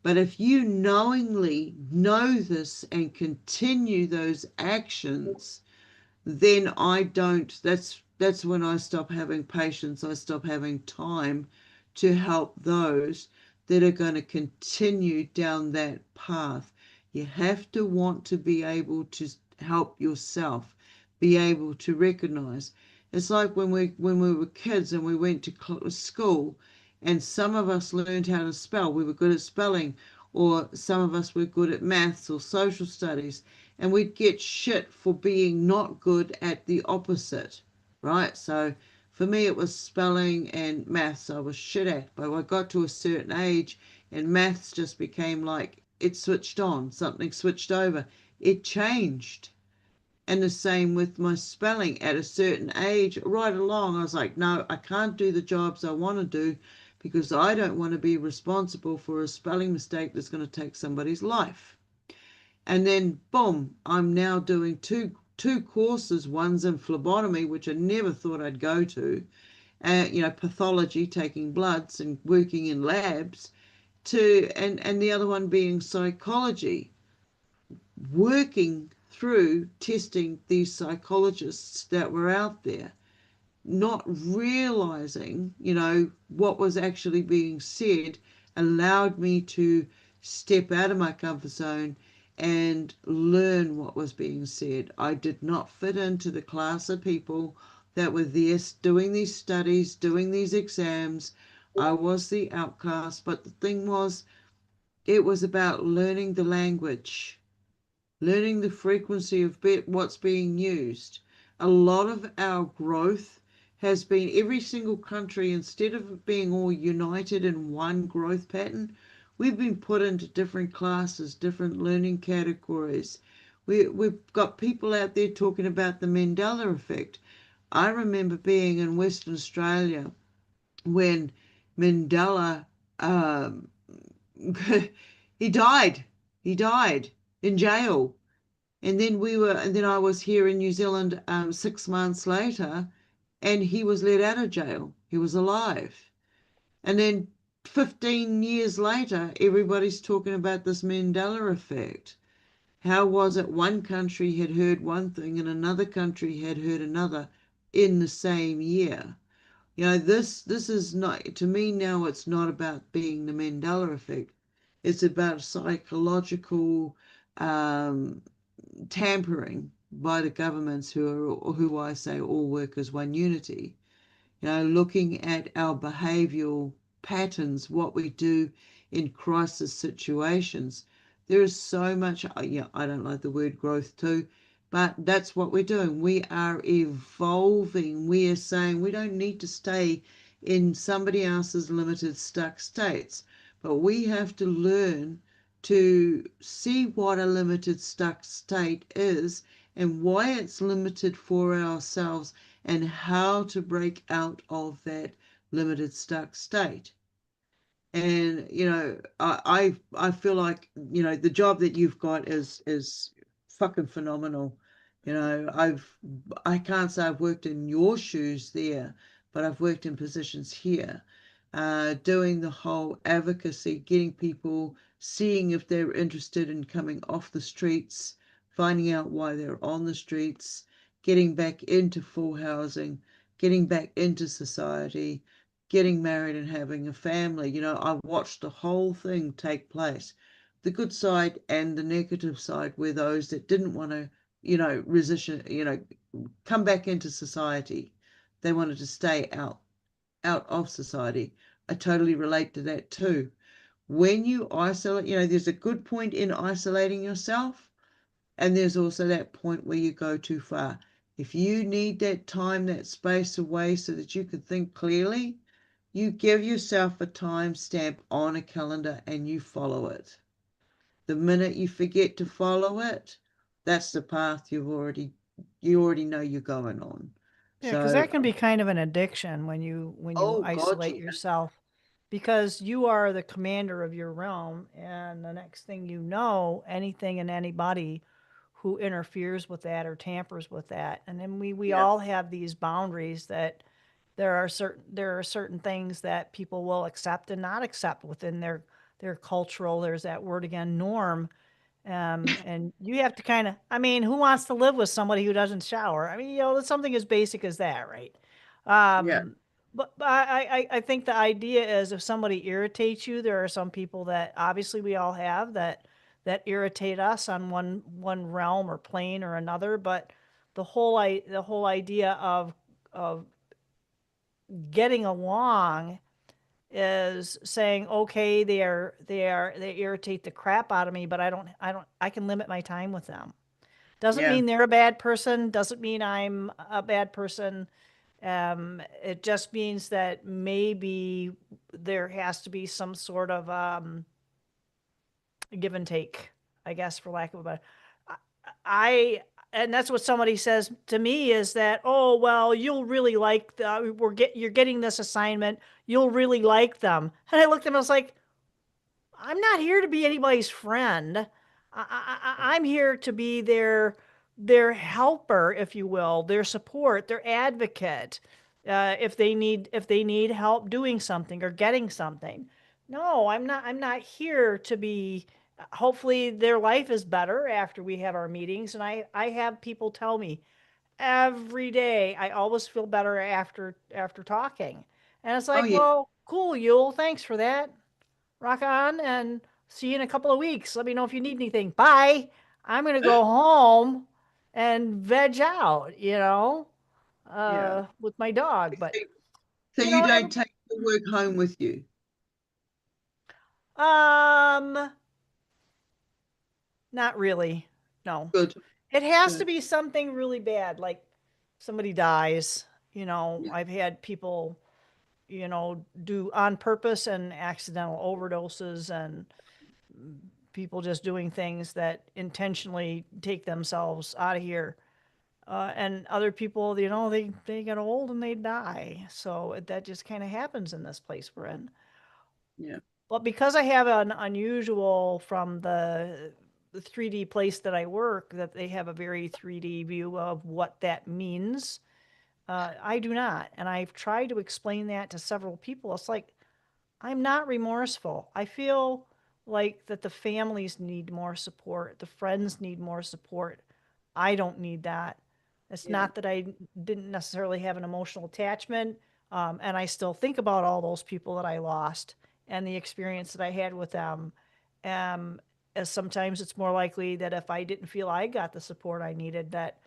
But if you knowingly know this and continue those actions, then I don't, that's when I stop having patience. I stop having time to help those that are going to continue down that path. You have to want to be able to help yourself, be able to recognize. It's like when we were kids and we went to school, and some of us learned how to spell. We were good at spelling, or some of us were good at maths or social studies, and we'd get shit for being not good at the opposite, right? So for me, it was spelling and maths I was shit at. But I got to a certain age, and maths just became like it switched on, something switched over, it changed. And the same with my spelling. At a certain age, right along, I was like, no, I can't do the jobs I want to do because I don't want to be responsible for a spelling mistake that's going to take somebody's life. And then, boom, I'm now doing two courses. One's in phlebotomy, which I never thought I'd go to, pathology, taking bloods and working in labs, and the other one being psychology, working through testing these psychologists that were out there, not realizing, what was actually being said allowed me to step out of my comfort zone and learn what was being said. I did not fit into the class of people that were there doing these studies, doing these exams. I was the outcast, but the thing was, it was about learning the language, learning the frequency of what's being used. A lot of our growth has been every single country, instead of being all united in one growth pattern, we've been put into different classes, different learning categories. We've got people out there talking about the Mandela effect. I remember being in Western Australia when Mandela, um, he died. He died in jail, and then I was here in New Zealand 6 months later, and he was let out of jail. He was alive. And then 15 years later, everybody's talking about this Mandela effect. How was it one country had heard one thing and another country had heard another in the same year? This is not, to me now, it's not about being the Mandela effect. It's about psychological um, tampering by the governments who I say all work as one unity. Looking at our behavioral patterns, what we do in crisis situations. There is so much, yeah, I don't like the word growth too, but that's what we're doing. We are evolving. We are saying we don't need to stay in somebody else's limited stuck states, but we have to learn to see what a limited stuck state is and why it's limited for ourselves and how to break out of that limited stuck state. And I feel like the job that you've got is fucking phenomenal. I can't say I've worked in your shoes there, but I've worked in positions here, doing the whole advocacy, getting people, seeing if they're interested in coming off the streets, finding out why they're on the streets, getting back into full housing, getting back into society, getting married and having a family. I watched the whole thing take place. The good side and the negative side were those that didn't want to, resist, come back into society. They wanted to stay out of society. I totally relate to that too. When you isolate, there's a good point in isolating yourself, and there's also that point where you go too far. If you need that time, that space away so that you can think clearly, you give yourself a time stamp on a calendar and you follow it. The minute you forget to follow it, that's the path you already know you're going on. Yeah, because So, that can be kind of an addiction when you oh God, isolate yeah, yourself, because you are the commander of your realm, and the next thing you know, anything and anybody who interferes with that or tampers with that, and then we yeah, all have these boundaries that there are certain things that people will accept and not accept within their cultural, there's that word again, norm. And you have to kind of, I mean, who wants to live with somebody who doesn't shower? I mean, it's something as basic as that, right? yeah, Um, but I think the idea is if somebody irritates you, there are some people that obviously we all have that irritate us on one realm or plane or another. But the whole idea of getting along is saying, okay, they irritate the crap out of me, but I can limit my time with them. Doesn't yeah. mean they're a bad person, doesn't mean I'm a bad person. It just means that maybe there has to be some sort of give and take, I guess, for lack of a better. I and that's what somebody says to me is that, oh well, you'll really like you're getting this assignment, you'll really like them. And I looked at them, I was like, I'm not here to be anybody's friend. I'm here to be their helper, if you will, their support, their advocate, if they need help doing something or getting something. No, I'm not. I'm not here to be. Hopefully, their life is better after we have our meetings, and I have people tell me every day I always feel better after talking, and it's Oh like, yeah. well, cool, Yule, thanks for that. rock on, and see you in a couple of weeks. Let me know if you need anything. Bye. I'm going to go home and veg out, Yeah. with my dog. But, So you you know, don't take the work home with you. um, not really. No. Good, It has to good. be something really bad, like somebody dies. Yeah, I've had people, do on purpose and accidental overdoses, and people just doing things that intentionally take themselves out of here. And other people, they get old and they die. So that just kind of happens in this place we're in. yeah, But because I have an unusual from the 3D place that I work, that they have a very 3D view of what that means. I do not. And I've tried to explain that to several people. It's like, I'm not remorseful. I feel like that the families need more support, the friends need more support. I don't need that. It's yeah, not that I didn't necessarily have an emotional attachment, and I still think about all those people that I lost and the experience that I had with them. Um, as sometimes it's more likely that if I didn't feel I got the support I needed, that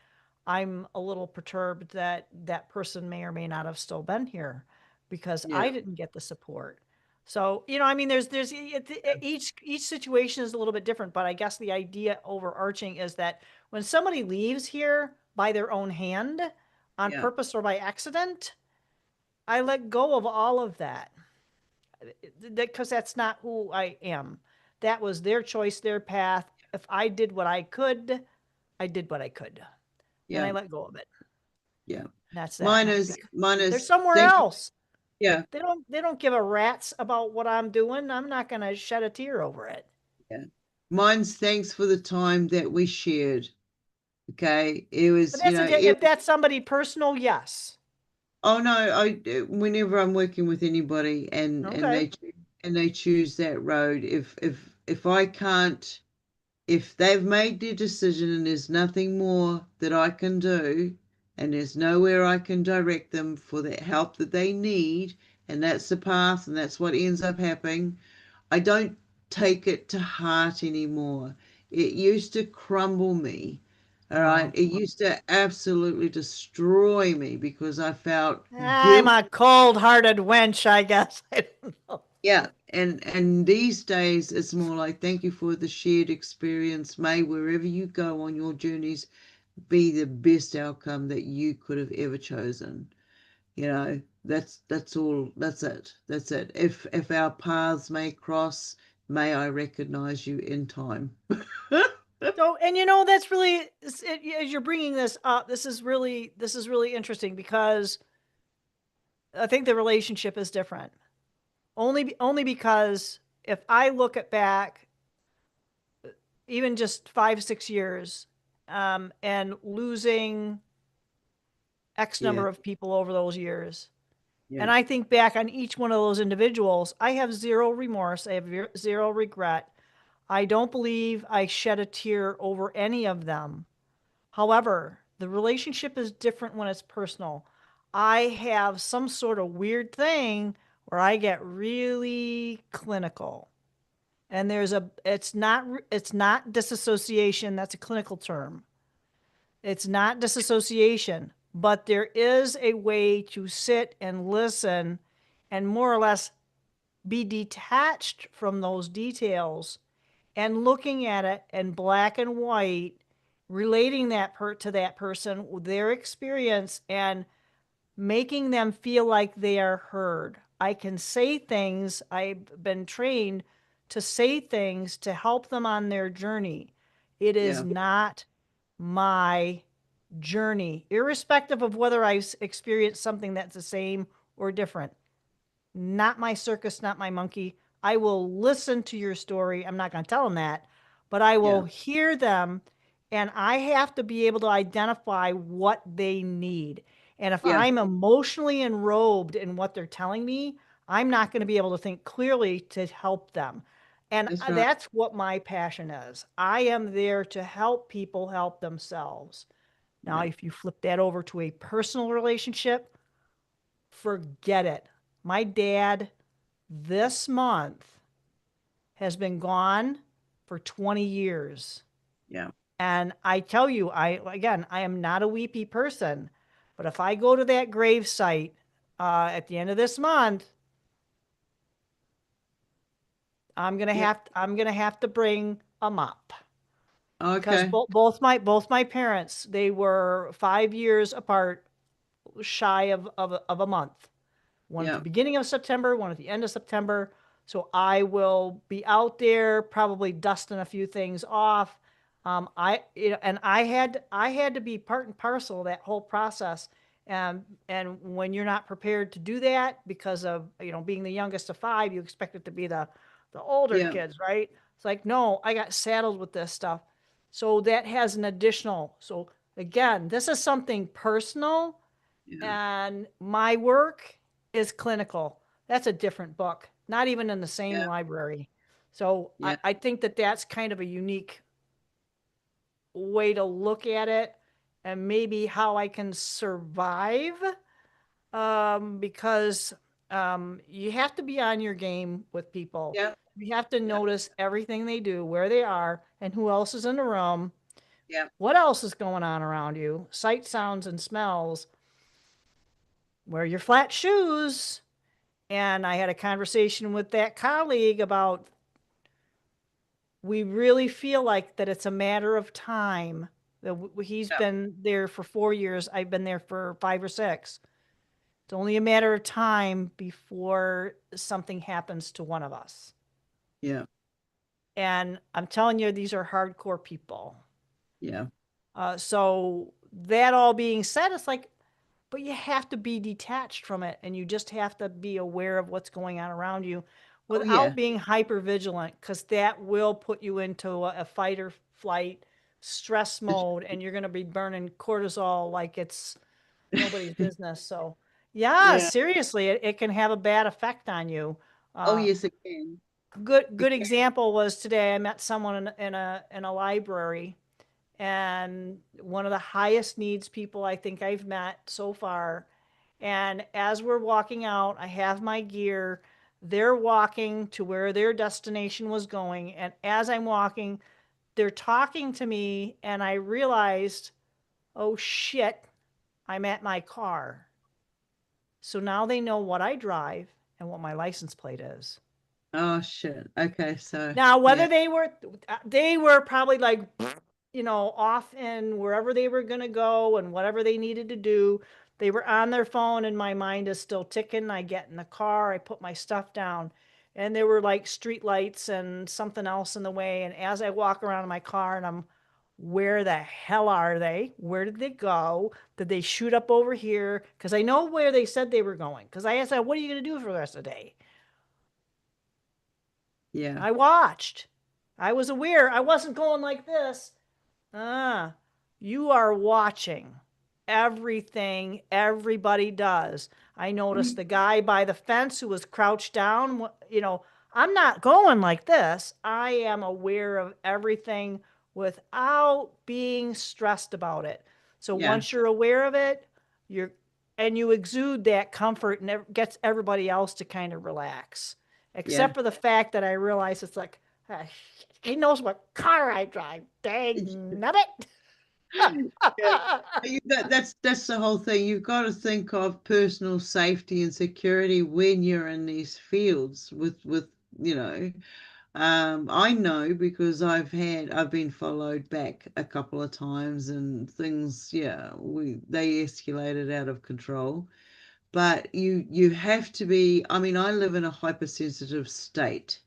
I'm a little perturbed that that person may or may not have still been here because yeah, I didn't get the support. So, I mean, each situation is a little bit different, but I guess the idea overarching is that when somebody leaves here by their own hand, on yeah, purpose or by accident, I let go of all of that because that's not who I am. That was their choice, their path. If I did what I could, I did what I could, and yeah, I let go of it. yeah. That's that. Mine is, mine They're is, somewhere thank you. else. Yeah, They don't give a rat's about what I'm doing. I'm not gonna shed a tear over it. yeah. Mine's thanks for the time that we shared. Okay. It But was, if that's somebody personal, yes. oh no, whenever I'm working with anybody Okay. and they choose that road, if I can't, if they've made their decision and there's nothing more that I can do, and there's nowhere I can direct them for the help that they need, and that's the path, and that's what ends up happening, I don't take it to heart anymore. It used to crumble me. All right. Oh. It used to absolutely destroy me because I felt I'm guilt. a cold-hearted wench, I guess. I don't know. Yeah. And these days it's more like thank you for the shared experience. May wherever you go on your journeys be the best outcome that you could have ever chosen. That's all. That's it. That's it. If our paths may cross, may I recognize you in time. So, and that's really, as you're bringing this up, this is really interesting because I think the relationship is different. Only because if I look at back, even just 5, 6 years, and losing X Yeah, number of people over those years, yeah, and I think back on each one of those individuals, I have zero remorse. I have zero regret. I don't believe I shed a tear over any of them. However, the relationship is different when it's personal. I have some sort of weird thing where I get really clinical. And it's not disassociation, that's a clinical term. It's not disassociation, but there is a way to sit and listen and more or less be detached from those details and looking at it in black and white, relating to that person, their experience, and making them feel like they are heard. I can say things, I've been trained to say things to help them on their journey. It is yeah, not my journey, irrespective of whether I experience something that's the same or different. Not my circus, not my monkey. I will listen to your story. I'm not going to tell them that, but I will yeah, hear them, and I have to be able to identify what they need. And if yeah. I'm emotionally enrobed in what they're telling me, I'm not going to be able to think clearly to help them. And That's right. that's what my passion is. I am there to help people help themselves. Now, Yeah, if you flip that over to a personal relationship, forget it. My dad this month has been gone for 20 years. Yeah. And I tell you, I am not a weepy person, but if I go to that grave site at the end of this month, Yeah. I'm gonna have to bring a mop because Okay. both my parents, they were 5 years apart, shy of a month. One at the Yeah. beginning of September, one at the end of September. So I will be out there probably dusting a few things off. And I had to be part and parcel of that whole process. And when you're not prepared to do that because of, being the youngest of five, you expect it to be the older Yeah. kids, right? It's like, no, I got saddled with this stuff. So that has an additional. So again, this is something personal, Yeah. and my work is clinical. That's a different book, not even in the same Yeah. library. So Yeah. I think that that's kind of a unique way to look at it, and maybe how I can survive, because you have to be on your game with people. Yeah. You have to Yeah. notice everything they do, where they are, and who else is in the room, Yeah. what else is going on around you, sight, sounds, and smells. Wear your flat shoes. And I had a conversation with that colleague about, we really feel like that it's a matter of time. He's Yeah. been there for 4 years. I've been there for 5 or 6. It's only a matter of time before something happens to one of us. Yeah. And I'm telling you, these are hardcore people. Yeah. So that all being said, it's like, but you have to be detached from it, and you just have to be aware of what's going on around you Oh yeah. without being hyper vigilant, because that will put you into a fight or flight stress mode, and you're going to be burning cortisol like it's nobody's business. So yeah, Yeah. seriously, it can have a bad effect on you. Oh uh, yes, it can. good It can. example was today I met someone in a library, and one of the highest needs people I think I've met so far. And as we're walking out, I have my gear. They're walking to where their destination was going. And as I'm walking, they're talking to me, and I realized, oh shit, I'm at my car. So now they know what I drive and what my license plate is. Oh shit. Okay, so Now, yeah. whether they were probably like, off in wherever they were going to go and whatever they needed to do. They were on their phone, and my mind is still ticking. I get in the car, I put my stuff down, and there were like street lights and something else in the way. And as I walk around in my car, and where the hell are they? Where did they go? Did they shoot up over here? Because I know where they said they were going. Because I asked them, what are you going to do for the rest of the day? Yeah. I watched. I was aware. I wasn't going like this. Ah, you are watching everything everybody does. I noticed the guy by the fence who was crouched down. I'm not going like this. I am aware of everything without being stressed about it. So Yeah. once you're aware of it, you're and you exude that comfort, and it gets everybody else to kind of relax. Yeah. Except for the fact that I realize it's like, ah, he knows what car I drive. Dang nabbit. Yeah. That's the whole thing. You've got to think of personal safety and security when you're in these fields with you know. I know because I've been followed back a couple of times and things, yeah, they escalated out of control. But you have to be, I mean, I live in a hypersensitive state.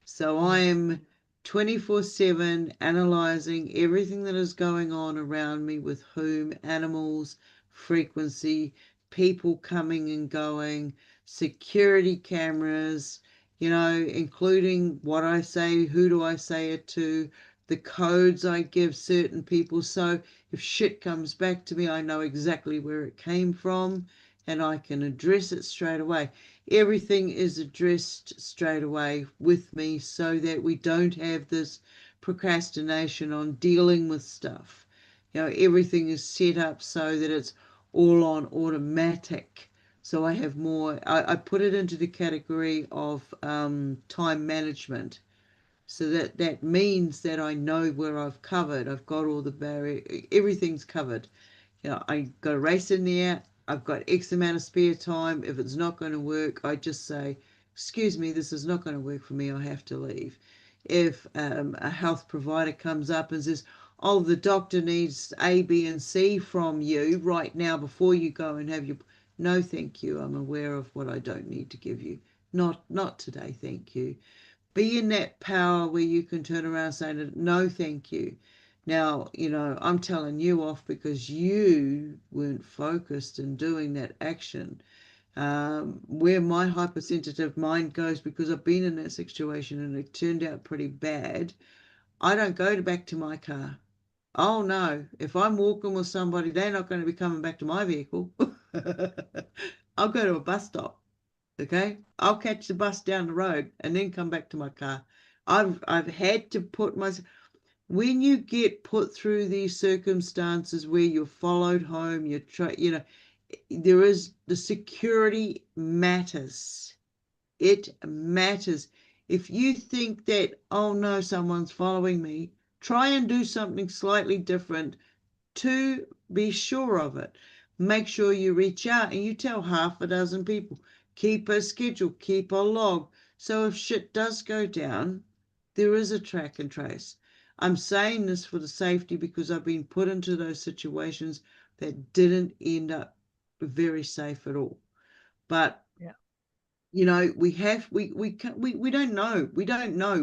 So I Mm. am 24/7 analyzing everything that is going on around me, with whom, animals, frequency, people coming and going, security cameras, including what I say, who do I say it to, the codes I give certain people. So if shit comes back to me, I know exactly where it came from and I can address it straight away. Everything is addressed straight away with me so that we don't have this procrastination on dealing with stuff. Everything is set up so that it's all on automatic. So I put it into the category of time management. So that means that I know where I've covered. I've got all the barrier, everything's covered. I got a race in there. I've got X amount of spare time. If it's not going to work, I just say, excuse me, this is not going to work for me. I have to leave. If a health provider comes up and says, oh, the doctor needs A, B, and C from you right now before you go and have your, no, thank you. I'm aware of what I don't need to give you. Not today, thank you. Be in that power where you can turn around and say, no, thank you. Now, I'm telling you off because you weren't focused in doing that action. Where my hypersensitive mind goes, because I've been in that situation and it turned out pretty bad, I don't go back to my car. Oh no, if I'm walking with somebody, they're not going to be coming back to my vehicle. I'll go to a bus stop. Okay, I'll catch the bus down the road and then come back to my car. I've had to put myself, when you get put through these circumstances where you're followed home, there is, the security matters. It matters. If you think that, oh no, someone's following me, try and do something slightly different to be sure of it. Make sure you reach out and you tell half a dozen people. Keep a schedule, keep a log. So if shit does go down, there is a track and trace. I'm saying this for the safety because I've been put into those situations that didn't end up very safe at all. But Yeah. we don't know.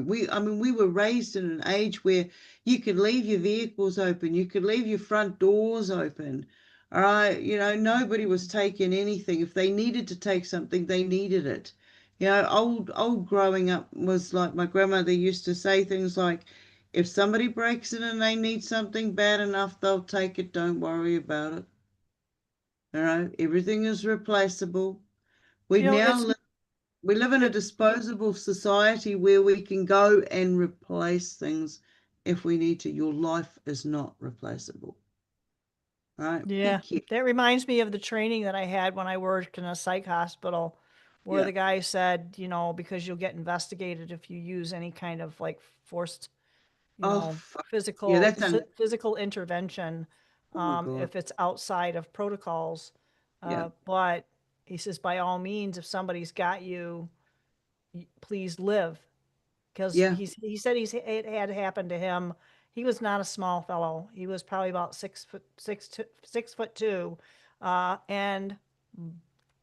We were raised in an age where you could leave your vehicles open, you could leave your front doors open. All right, nobody was taking anything. If they needed to take something, they needed it. Old growing up was like, my grandmother used to say things like, if somebody breaks in and they need something bad enough, they'll take it, don't worry about it. All right, everything is replaceable. we You know, now it's we live in a it, disposable society where we can go and replace things if we need to. Your life is not replaceable. All right? Be yeah, careful. that reminds me of the training that I had when I worked in a psych hospital, where Yeah. the guy said, because you'll get investigated if you use any kind of like forced, Oh, fuck. Yeah, physical that's un. physical intervention, Oh my God. if it's outside of protocols. Yeah. But he says, by all means, if somebody's got you, please live. Because Yeah. he said it had happened to him. He was not a small fellow. He was probably about 6'2", and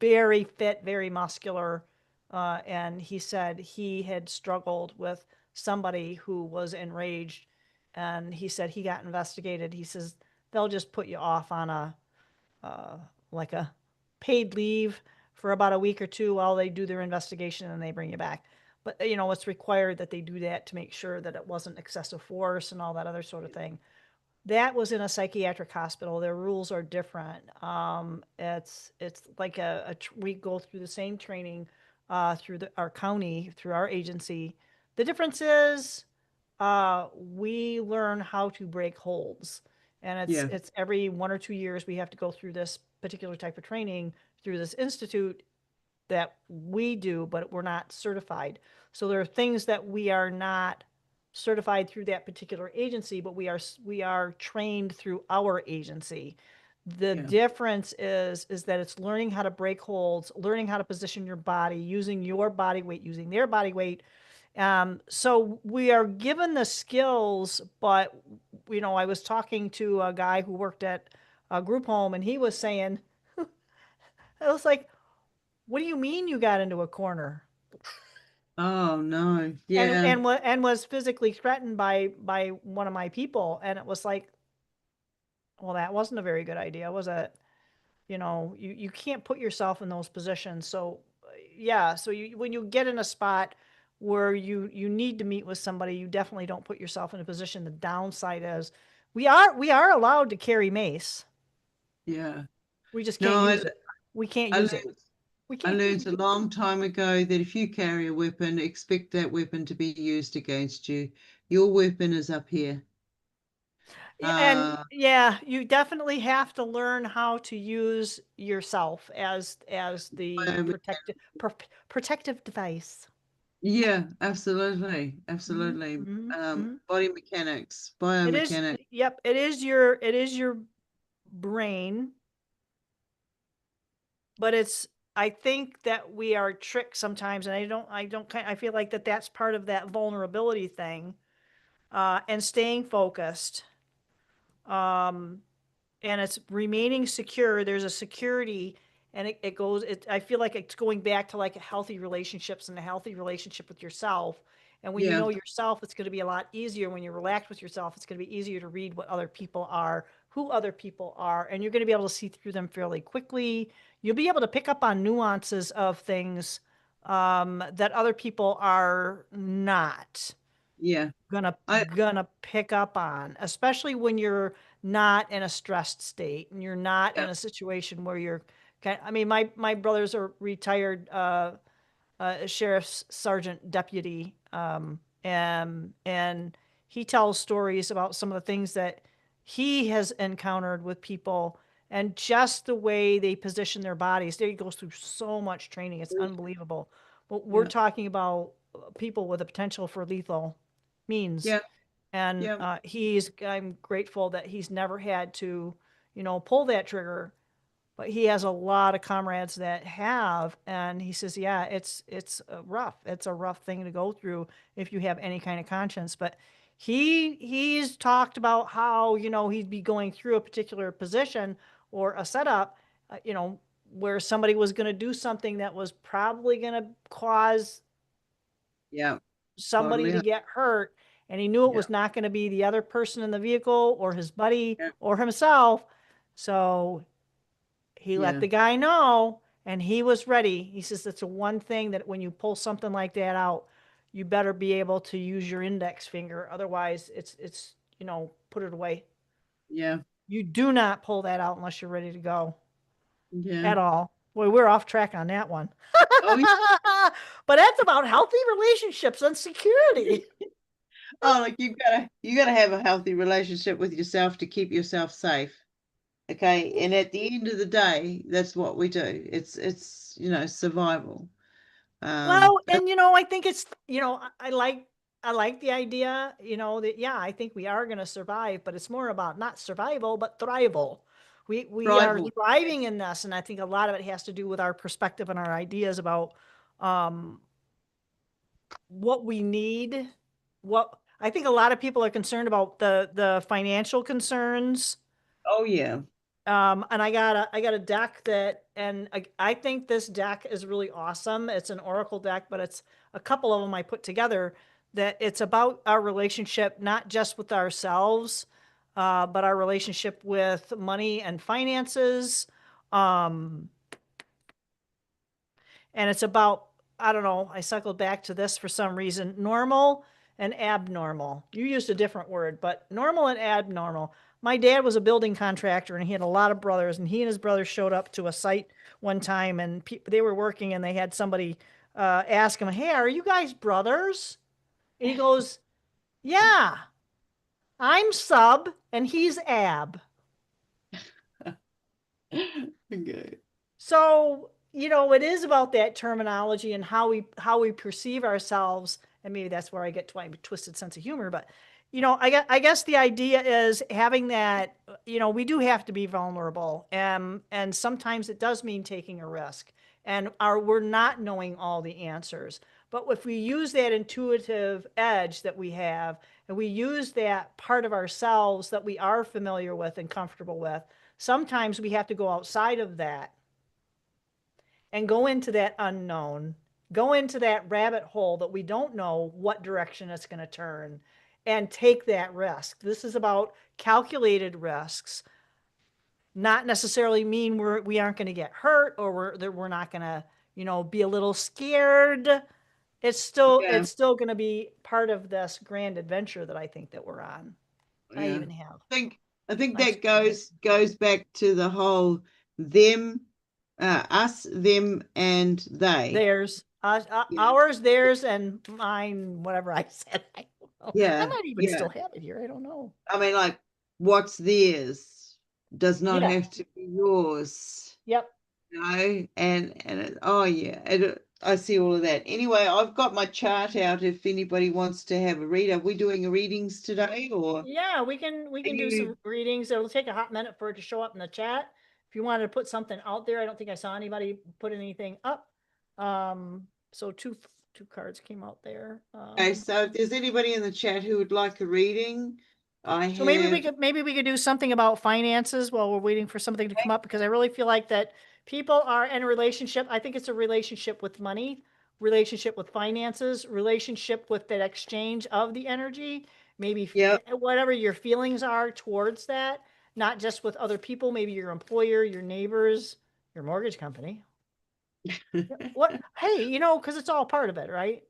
very fit, very muscular. And he said he had struggled with somebody who was enraged, and he said he got investigated. He says they'll just put you off on uh, like a paid leave for about a week or two while they do their investigation and they bring you back. But it's required that they do that to make sure that it wasn't excessive force and all that other sort of thing. That was in a psychiatric hospital. Their rules are different. It's like we go through the same training through our county, through our agency. The difference is we learn how to break holds, and it's Yeah. it's every 1 or 2 years we have to go through this particular type of training through this institute that we do, but we're not certified. So there are things that we are not certified through that particular agency, but we are trained through our agency. The Yeah. difference is that it's learning how to break holds, learning how to position your body, using your body weight, using their body weight. So we are given the skills, but I was talking to a guy who worked at a group home, and he was saying, I was like, what do you mean you got into a corner? Oh no. And Yeah. and was physically threatened by one of my people, and it was like, well, that wasn't a very good idea, was it? You can't put yourself in those positions. So yeah, so when you get in a spot where you need to meet with somebody, you definitely don't put yourself in a position. The downside is we are allowed to carry mace. Yeah. We just No, can't I use it. We can't I use it. learned We I can't use learned a long time ago that if you carry a weapon, expect that weapon to be used against you. Your weapon is up here. Yeah, and Uh, yeah, you definitely have to learn how to use yourself as the um, protective device. Yeah, absolutely. Mhm, Absolutely. mhm, mhm. Body mechanics, It is, biomechanics. yep, it is your brain, but it's, I think that we are tricked sometimes, and I feel like that's part of that vulnerability thing, and staying focused. Um, and it's remaining secure. There's a security, and I feel like it's going back to like healthy relationships and a healthy relationship with yourself. And when you Yeah, know yourself, it's going to be a lot easier. When you're relaxed with yourself, it's going to be easier to read what other people are, who other people are, and you're going to be able to see through them fairly quickly. You'll be able to pick up on nuances of things, that other people are not yeah. gonna I gonna pick up on, especially when you're not in a stressed state and you're not yeah, in a situation where you're I mean, my brothers are retired sheriff's sergeant deputy, and he tells stories about some of the things that he has encountered with people, and just the way they position their bodies. They goes through so much training, it's unbelievable. But we're yeah, talking about people with the potential for lethal means. yeah, And yeah, I'm grateful that he's never had to, pull that trigger, but he has a lot of comrades that have, and he says, yeah, it's rough. It's a rough thing to go through if you have any kind of conscience. But he's talked about how, he'd be going through a particular position or a setup, where somebody was going to do something that was probably going to cause yeah. somebody Totally. to get hurt, and he knew it Yeah, was not going to be the other person in the vehicle or his buddy yeah, or himself. So he let yeah, the guy know, and he was ready. He says that's the one thing that when you pull something like that out, you better be able to use your index finger. Otherwise, put it away. yeah, You do not pull that out unless you're ready to go yeah. at all. Boy, we're off track on that one. Oh, But that's about healthy relationships and security. oh, like you gotta have a healthy relationship with yourself to keep yourself safe. Okay. And at the end of the day, that's what we do. It's survival. Well, Uh, and I think it's, I like the idea, that yeah, I think we are going to survive, but it's more about not survival, but thrival. We are Thrival. thriving in this, and I think a lot of it has to do with our perspective and our ideas about um what we need. What I think a lot of people are concerned about the financial concerns. Oh yeah. And I got a deck and I think this deck is really awesome. It's an Oracle deck, but it's a couple of them I put together that it's about our relationship, not just with ourselves, but our relationship with money and finances. Um, and it's about, I don't know, I cycled back to this for some reason, normal and abnormal. You used a different word, but normal and abnormal. My dad was a building contractor and he had a lot of brothers, and he and his brothers showed up to a site one time, and they were working, and they had somebody ask him, "Hey, are you guys brothers?" And he goes, "Yeah, I'm sub and he's ab." Okay. So, it is about that terminology and how we perceive ourselves, and maybe that's where I get to my twisted sense of humor. But, I guess the idea is having that. We do have to be vulnerable, and sometimes it does mean taking a risk, and we're not knowing all the answers. But if we use that intuitive edge that we have, and we use that part of ourselves that we are familiar with and comfortable with, sometimes we have to go outside of that and go into that unknown, go into that rabbit hole that we don't know what direction it's going to turn, and take that risk. This is about calculated risks, not necessarily mean we aren't going to get hurt, or we're not going to, be a little scared. It's still Yeah, it's still going to be part of this grand adventure that I think that we're on. I yeah. even have I think I think my that goes back to the whole them, us, them, and they. theirs, Yeah, ours, theirs, and mine, whatever I said. I don't know. I yeah, might even yeah. still have it here. I don't know. I mean, like, what's theirs does not Yeah. have to be yours, Yep. you know. And oh yeah, I see all of that. Anyway, I've got my chart out if anybody wants to have a read. Are we doing a readings today or Yeah, we are can do you? some readings. It'll take a hot minute for it to show up in the chat. If you wanted to put something out there, I don't think I saw anybody put anything up. So two cards came out there. Okay, so if there's anybody in the chat who would like a reading, I So have. maybe we could do something about finances while we're waiting for something to come up, because I really feel like that people are in a relationship. I think it's a relationship with money, relationship with finances, relationship with that exchange of the energy, maybe Yep. whatever your feelings are towards that, not just with other people, maybe your employer, your neighbors, your mortgage company. Yeah, what, hey, because it's all part of it, right?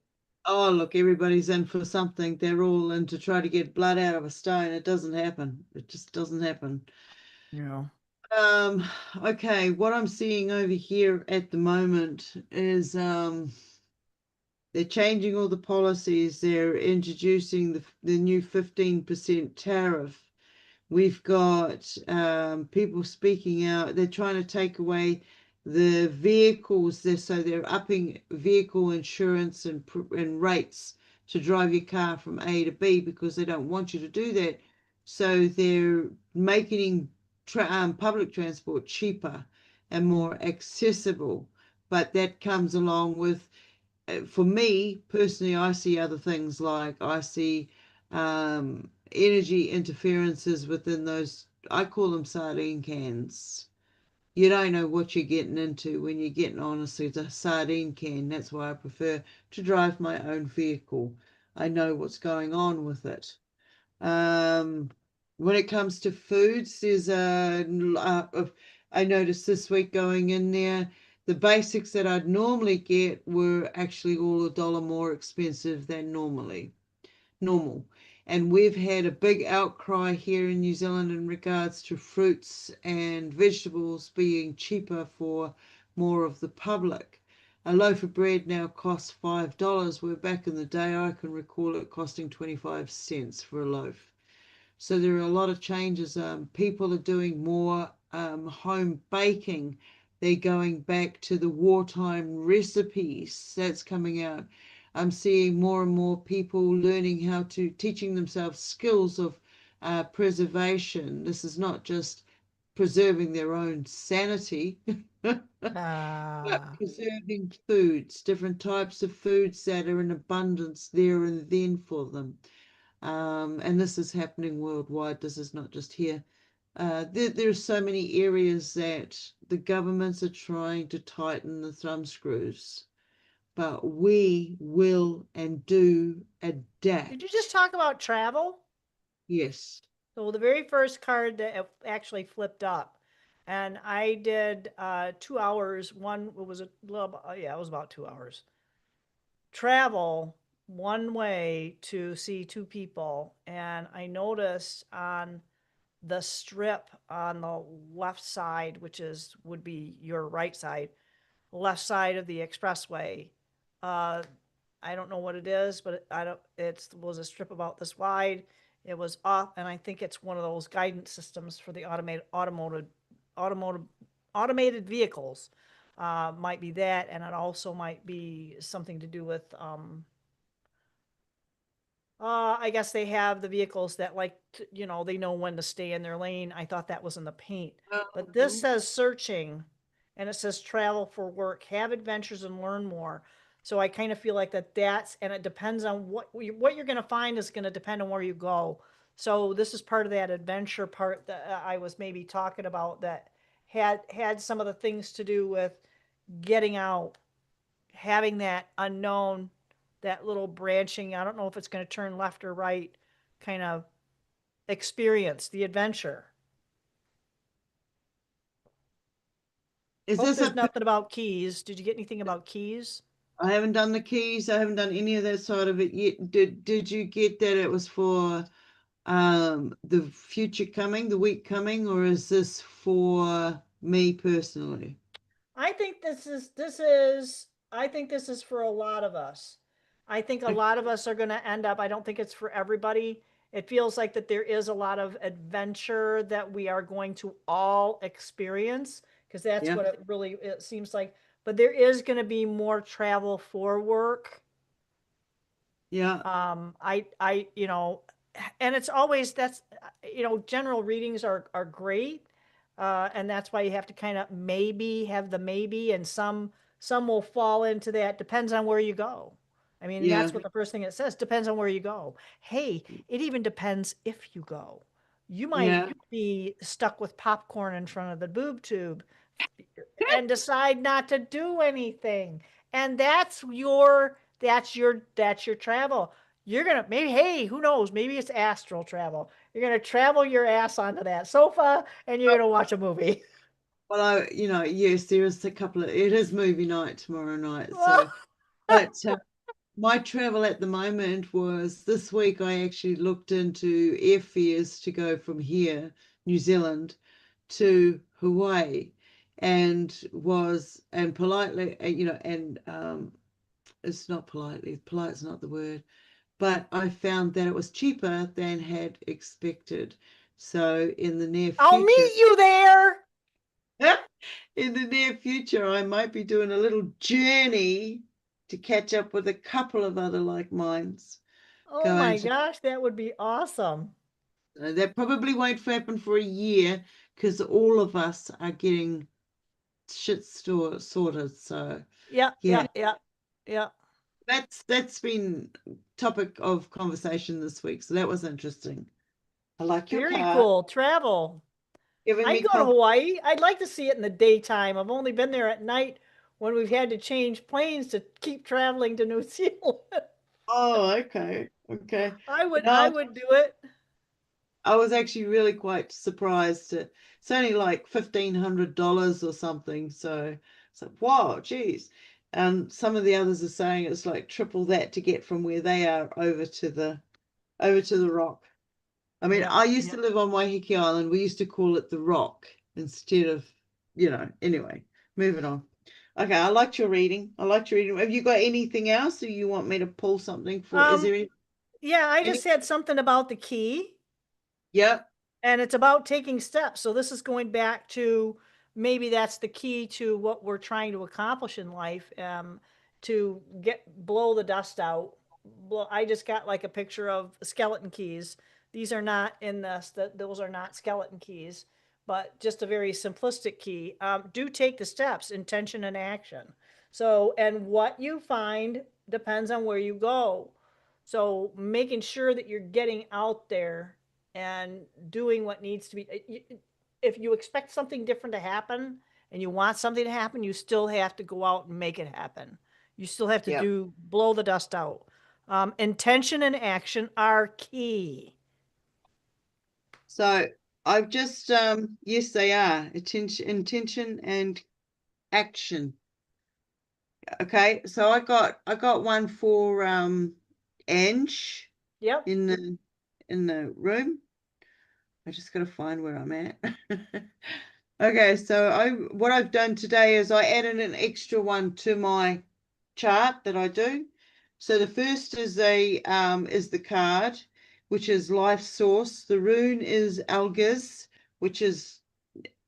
Oh, look, everybody's in for something. They're all in to try to get blood out of a stone. It doesn't happen. It just doesn't happen. Yeah. Um, okay, what I'm seeing over here at the moment is they're changing all the policies. They're introducing the new 15% tariff. We've got people speaking out. They're trying to take away the vehicles. So they're upping vehicle insurance and rates to drive your car from A to B because they don't want you to do that. So they're making public transport cheaper and more accessible. But that comes along with, for me personally, I see other things like I see energy interferences within those. I call them sardine cans. You don't know what you're getting into when you're getting on a sardine can. That's why I prefer to drive my own vehicle. I know what's going on with it. Um, when it comes to foods, there's I noticed this week going in there, the basics that I'd normally get were actually all $1 more expensive than normal. And we've had a big outcry here in New Zealand in regards to fruits and vegetables being cheaper for more of the public. A loaf of bread now costs $5, where back in the day I can recall it costing 25 cents for a loaf. So there are a lot of changes. People are doing more home baking. They're going back to the wartime recipes that's coming out. I'm seeing more and more people learning how to teaching themselves skills of preservation. This is not just preserving their own sanity, but Ah. preserving foods, different types of foods that are in abundance there and then for them. And this is happening worldwide. This is not just here. There's so many areas that the governments are trying to tighten the thumb screws, but we will and do Did you just adapt. talk about travel? Yes. So the very first card that actually flipped up, and I did 2 hours. One it was a little, yeah, it was about 2 hours. Travel one way to see two people, and I noticed on the strip on the left side, which is would be your right side, left side of the expressway. Uh, I don't know what it is, but I don't. It was a strip about this wide. It was off, and I think it's one of those guidance systems for the automotive automated vehicles. Might be that, and it also might be something to do with I guess they have the vehicles that they know when to stay in their lane. I thought that was in the paint. But this Um, says searching and it says travel for work, have adventures and learn more. So I kind of feel like and it depends on what you're going to find is going to depend on where you go. So this is part of that adventure part that I was maybe talking about that had some of the things to do with getting out, having that unknown, that little branching, I don't know if it's going to turn left or right kind of experience, the adventure. is Hope this there's a? nothing about keys. Did you get anything about keys? I haven't done the keys. I haven't done any of that side of it yet. Did you get that it was for the future coming, the week coming, or is this for me personally? I think this is for a lot of us. I think a lot of us are going to end up, I don't think it's for everybody. It feels like that there is a lot of adventure that we are going to all experience because that's Yeah. what it seems like but there is going to be more travel for work. Yeah. You know, and it's always that's, you know, general readings are great, and that's why you have to kind of maybe have the maybe, and some will fall into that. Depends on where you go. I mean, Yeah. that's what the first thing it says. Depends on where you go. Hey, it even depends if you go. You might Yeah. be stuck with popcorn in front of the boob tube and decide not to do anything. And that's your travel. You're gonna, maybe, hey, who knows? Maybe it's astral travel. You're gonna travel your ass onto that sofa and you're gonna watch a movie. Well, yes, there is a couple of, it is movie night tomorrow night. So, but my travel at the moment was this week. I actually looked into airfares to go from here, New Zealand, to Hawaii, and politely, it's not politely, polite's not the word, but I found that it was cheaper than had expected. So in the near I'll future, meet you there. in the near future, I might be doing a little journey to catch up with a couple of other like minds Oh going my to. gosh, that would be awesome. That probably won't happen for a year because all of us are getting shit sorted. So Yeah, yeah, yeah, yeah, yeah. that's been topic of conversation this week. So that was interesting. I like your Very car, cool. Travel. giving I'd me go to conf. Hawaii. I'd like to see it in the daytime. I've only been there at night when we've had to change planes to keep traveling to New Zealand. Oh, okay, okay. I You would I know, would do it. I was actually really quite surprised. It's only like $1,500 or something. So it's like, wow, geez. And some of the others are saying it's like triple that to get from where they are over to the rock. I mean, Yep, I used to yep. live on Waiheke Island. We used to call it the rock instead of, anyway, moving on. Okay, I liked your reading. I liked your reading. Have you got anything else, or you want me to pull something for? Is Um, there yeah, I any? just had something about the key. Yep, And it's about taking steps. So this is going back to, maybe that's the key to what we're trying to accomplish in life, to blow the dust out. I just got like a picture of skeleton keys. These are not in this, those are not skeleton keys, but just a very simplistic key. Do take the steps, intention and action. So, and what you find depends on where you go. So making sure that you're getting out there and doing what needs to be. If you expect something different to happen and you want something to happen, you still have to go out and make it happen. You still have to yep. blow the dust out. Intention and action are key. So I've just yes, they are intention and action. Okay, so I got one for Ange Yep. in the room. I just got to find where I'm at. Okay, so what I've done today is I added an extra one to my chart that I do. So the first is the card, which is life source. The rune is alges, which is,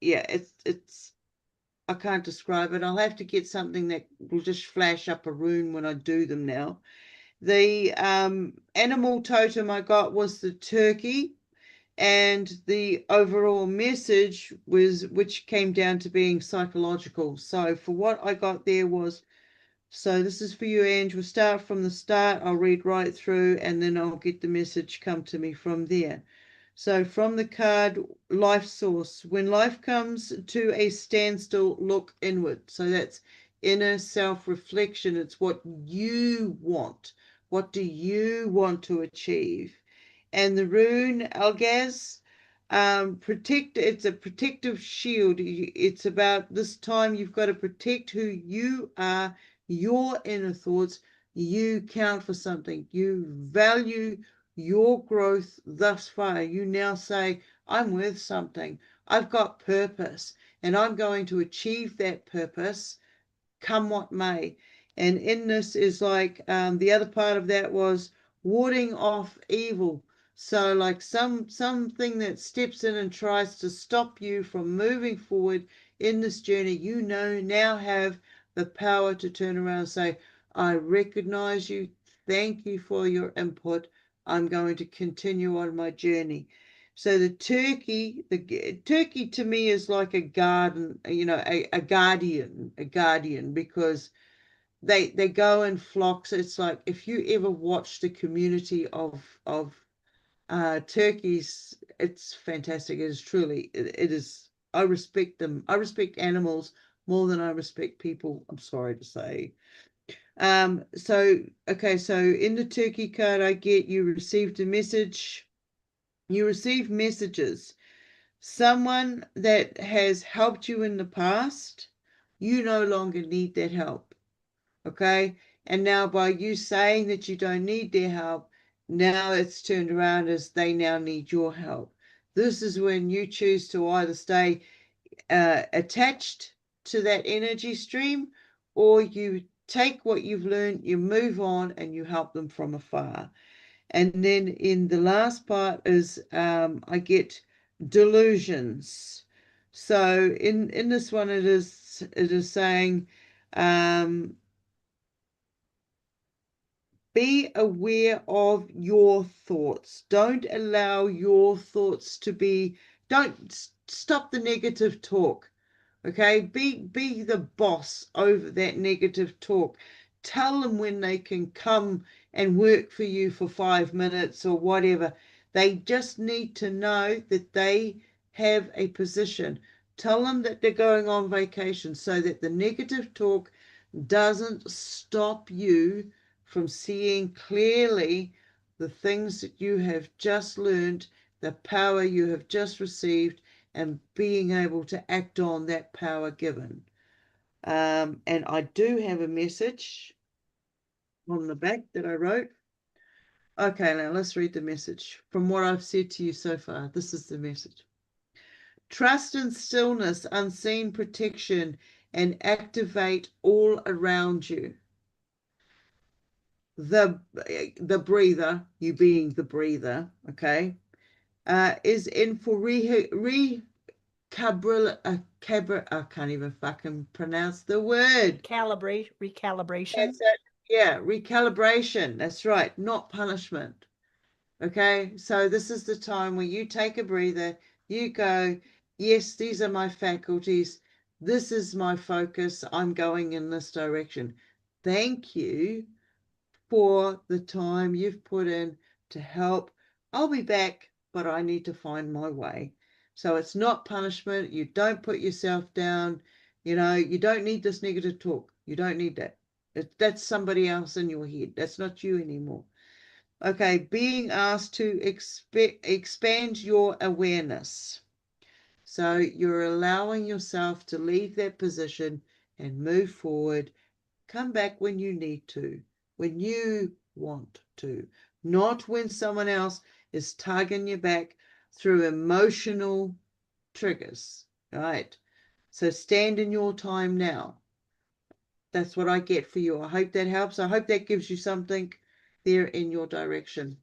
yeah, it's I can't describe it. I'll have to get something that will just flash up a rune when I do them now. The animal totem I got was the turkey, and the overall message which came down to being psychological. So for what I got there was, so this is for you, Ange. We'll start from the start. I'll read right through and then I'll get the message come to me from there. So from the card, life source. When life comes to a standstill, look inward. So that's inner self-reflection. It's what you want. What do you want to achieve? And the rune Algaz, it's a protective shield. It's about this time you've got to protect who you are, your inner thoughts. You count for something. You value your growth thus far. You now say, I'm worth something. I've got purpose, and I'm going to achieve that purpose come what may. And in this is like the other part of that was warding off evil. So like something that steps in and tries to stop you from moving forward in this journey, now have the power to turn around and say, I recognize you. Thank you for your input. I'm going to continue on my journey. So the turkey to me is like a garden, a guardian, because they go in flocks. It's like if you ever watched a community of turkeys, it's fantastic. It is truly, it is. I respect them. I respect animals more than I respect people. I'm sorry to say. So in the turkey card, I get you received a message. You receive messages. Someone that has helped you in the past, you no longer need that help. Okay. And now by you saying that you don't need their help, now it's turned around as they now need your help. This is when you choose to either stay attached to that energy stream, or you take what you've learned, you move on, and you help them from afar. And then in the last part is I get delusions. So in this one it is saying um, be aware of your thoughts. Don't allow your thoughts to be, don't stop the negative talk. Okay, be the boss over that negative talk. Tell them when they can come and work for you for 5 minutes or whatever. They just need to know that they have a position. Tell them that they're going on vacation so that the negative talk doesn't stop you from seeing clearly the things that you have just learned, the power you have just received, and being able to act on that power given. And I do have a message on the back that I wrote. Okay, now let's read the message. From what I've said to you so far, this is the message. Trust in stillness, unseen protection, and activate all around you. The breather, you being the breather, okay, is in for I can't even fucking pronounce the word. Recalibration. That's it. Yeah, recalibration. That's right, not punishment. Okay, so this is the time where you take a breather, you go, yes, these are my faculties, this is my focus, I'm going in this direction. Thank you for the time you've put in to help. I'll be back, but I need to find my way. So it's not punishment. You don't put yourself down. You don't need this negative talk. You don't need that. That's somebody else in your head. That's not you anymore. Okay, being asked to expand your awareness. So you're allowing yourself to leave that position and move forward. Come back when you need to, when you want to, not when someone else is tugging you back through emotional triggers. Right? So stand in your time now. That's what I get for you. I hope that helps. I hope that gives you something there in your direction.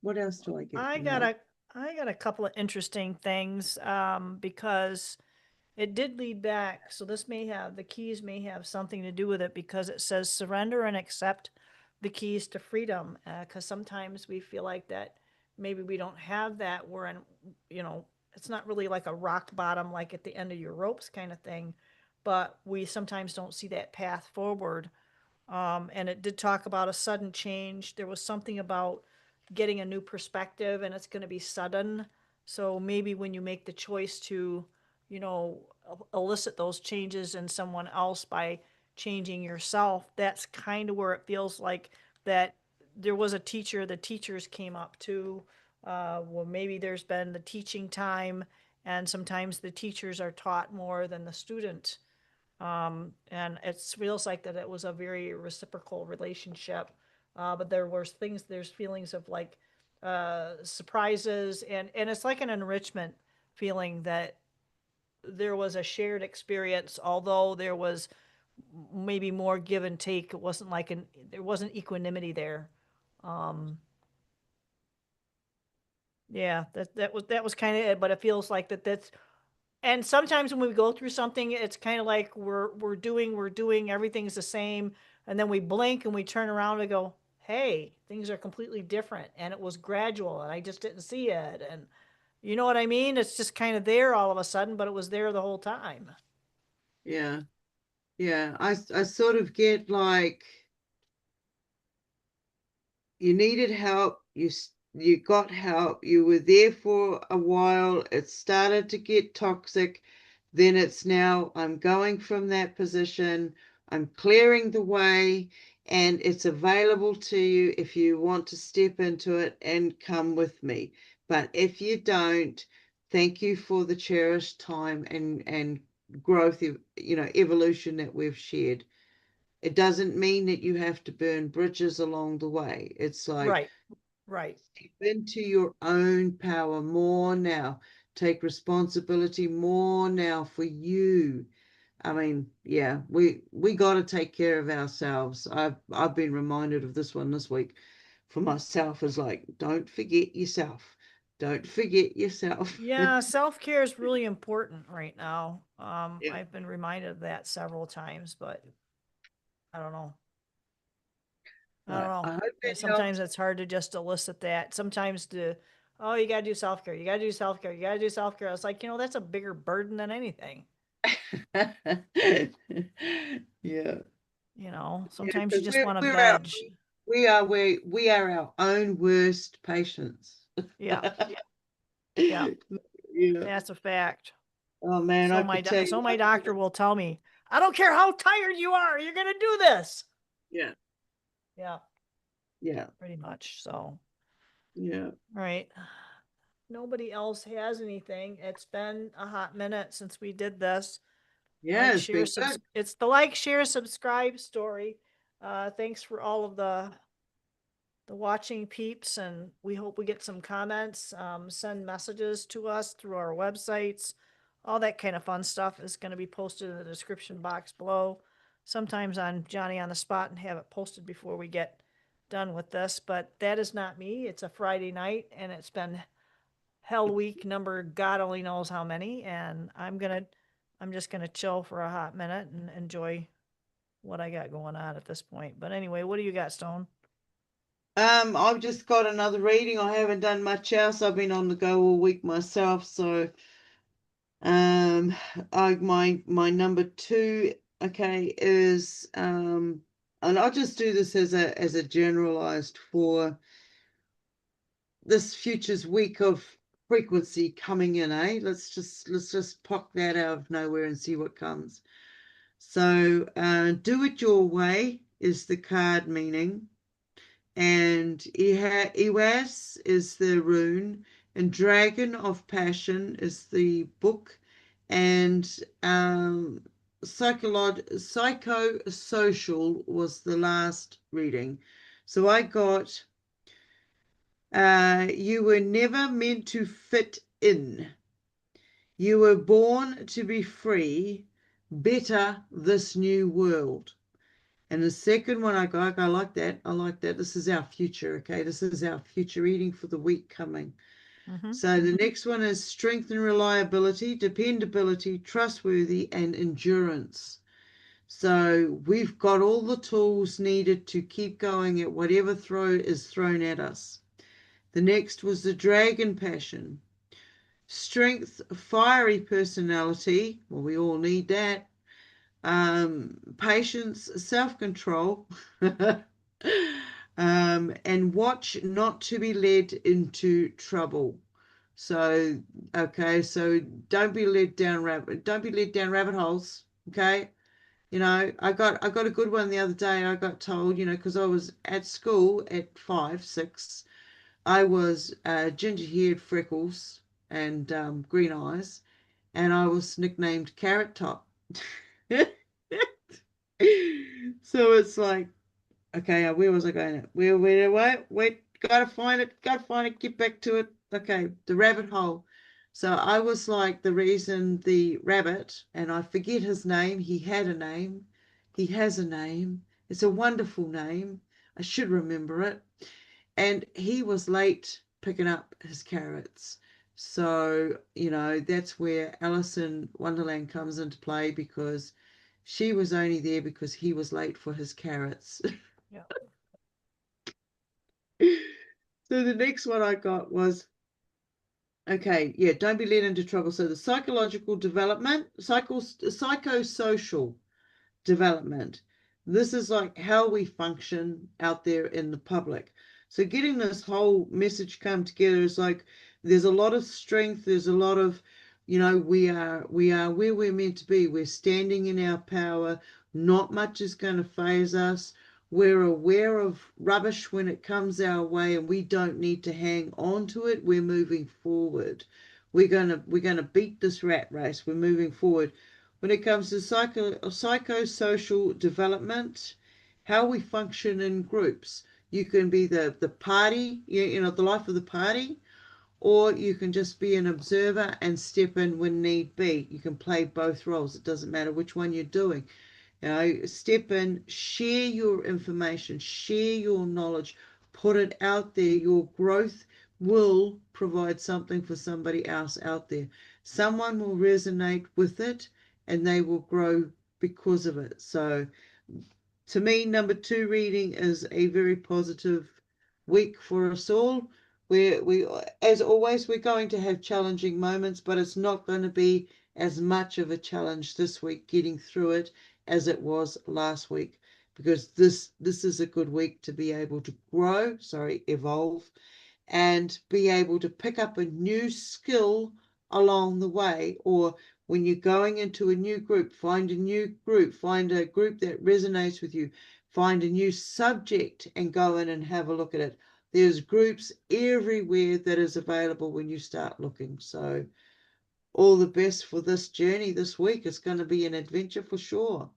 What else do I get I from got that? a I got a couple of interesting things because it did lead back. So this may have the keys may have something to do with it because it says surrender and accept the keys to freedom. Because sometimes we feel like that maybe we don't have that. We're in, it's not really like a rock bottom, like at the end of your ropes kind of thing, but we sometimes don't see that path forward. And it did talk about a sudden change. There was something about getting a new perspective, and it's going to be sudden. So maybe when you make the choice to, elicit those changes in someone else by changing yourself, that's kind of where it feels like that there was a teacher, the teachers came up to, well, maybe there's been the teaching time, and sometimes the teachers are taught more than the student. And it feels like that it was a very reciprocal relationship. But there's feelings of like surprises, and it's like an enrichment feeling that there was a shared experience, although there was maybe more give and take. It wasn't like there wasn't equanimity there. Um, yeah, that was kind of it, but it feels like that's And sometimes when we go through something, it's kind of like we're doing, everything's the same, and then we blink and we turn around and go, hey, things are completely different, and it was gradual, and I just didn't see it, and you know what I mean? It's just kind of there all of a sudden, but it was there the whole time. Yeah. Yeah. I sort of get like, you needed help, you got help, you were there for a while, it started to get toxic, then it's now I'm going from that position, I'm clearing the way, and it's available to you if you want to step into it and come with me. But if you don't, thank you for the cherished time and growth, evolution that we've shared. It doesn't mean that you have to burn bridges along the way. It's like, Right, right. step into your own power more now. Take responsibility more now for you. I mean, yeah, we got to take care of ourselves. I've been reminded of this one this week for myself, is like, don't forget yourself. Don't forget yourself. Yeah, self-care is really important right now. Yeah. I've been reminded of that several times, but I don't know. I don't I know. hope it Sometimes helps. it's hard to just elicit that. Sometimes oh, you gotta do self-care. You gotta do self-care. You gotta do self-care. It's like, that's a bigger burden than anything. Yeah. Yeah, Sometimes you because just want to we're our veg. we are our own worst patients. Yeah, yeah, Yeah. that's a fact. Oh man, I could tell you. So my doctor will tell me, I don't care how tired you are, you're gonna do this. Yeah. Yeah, Yeah. pretty much. So, all Yeah. right. Nobody else has anything. It's been a hot minute since we did this. Yeah, it's been good. It's the like, share, subscribe story. Thanks for all of the watching peeps, and we hope we get some comments. Send messages to us through our websites. All that kind of fun stuff is going to be posted in the description box below. Sometimes on Johnny on the spot and have it posted before we get done with this, but that is not me. It's a Friday night, and it's been hell week number God only knows how many, and I'm just gonna chill for a hot minute and enjoy what I got going on at this point. But anyway, what do you got, Stone? I've just got another reading. I haven't done much else. I've been on the go all week myself, so um my number two, okay, is and I'll just do this as a generalized for this futures week of frequency coming in, eh? Let's just pop that out of nowhere and see what comes. So do it your way is the card meaning, and Iwas is the rune, and Dragon of Passion is the book, and psychosocial was the last reading. So I got you were never meant to fit in. You were born to be free. Better this new world. And the second one I like that. I like that. This is our future, okay? This is our future reading for the week coming. Mm-hmm. So the next one is strength and reliability, dependability, trustworthy, and endurance. So we've got all the tools needed to keep going at whatever is thrown at us. The next was the dragon passion. Strength, fiery personality. Well, we all need that. Patience, self control. And watch not to be led into trouble. So, okay, so don't be led down rabbit holes. Okay. I got a good one the other day. I got told, because I was at school at 5, 6. I was ginger haired, freckles, and green eyes, and I was nicknamed Carrot Top. So it's like, okay, where was I going? Wait, gotta find it, get back to it. Okay, the rabbit hole. So I was like the reason the rabbit, and I forget his name. He had a name. He has a name. It's a wonderful name. I should remember it. And he was late picking up his carrots. So, that's where Alice in Wonderland comes into play because she was only there because he was late for his carrots. Yeah. So the next one I got was, okay, yeah, don't be led into trouble. So the psychological development, psychosocial development. This is like how we function out there in the public. So getting this whole message come together is like there's a lot of strength, there's a lot of, we are where we're meant to be. We're standing in our power. Not much is going to phase us. We're aware of rubbish when it comes our way and we don't need to hang on to it. We're moving forward. We're gonna beat this rat race. We're moving forward. When it comes to psychosocial development, how we function in groups. You can be the party, the life of the party, or you can just be an observer and step in when need be. You can play both roles. It doesn't matter which one you're doing. Step in, share your information, share your knowledge, put it out there. Your growth will provide something for somebody else out there. Someone will resonate with it and they will grow because of it. So, to me, number two reading is a very positive week for us all. We, as always, we're going to have challenging moments, but it's not going to be as much of a challenge this week getting through it as it was last week, because this is a good week to be able to evolve, and be able to pick up a new skill along the way. Or when you're going into a new group, find a new group, find a group that resonates with you, find a new subject and go in and have a look at it. There's groups everywhere that is available when you start looking. So all the best for this journey this week. It's going to be an adventure for sure.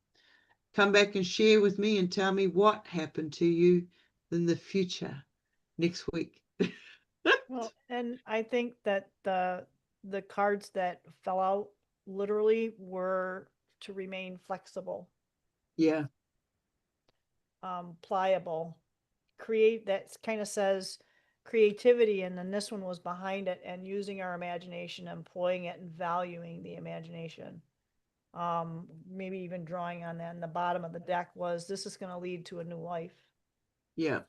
Come back and share with me and tell me what happened to you in the future next week. Well, and I think that the cards that fell out literally were to remain flexible, Yeah. pliable, create. That kind of says creativity, and then this one was behind it and using our imagination, employing it, and valuing the imagination. Maybe even drawing on that. And the bottom of the deck was this is going to lead to a new life. Yeah.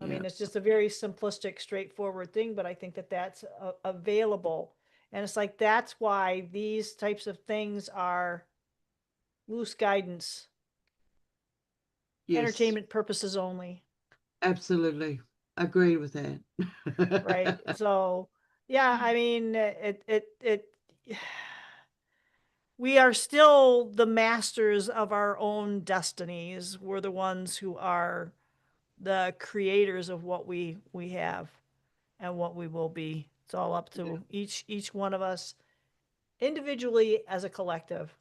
I Yeah. mean, it's just a very simplistic, straightforward thing, but I think that that's available. And it's like that's why these types of things are loose guidance, Yes. entertainment purposes only, Absolutely. Agree with right? that. So, yeah, I mean, we are still the masters of our own destinies. We're the ones who are the creators of what we have and what we will be. It's all up Yeah. to each one of us individually as a collective.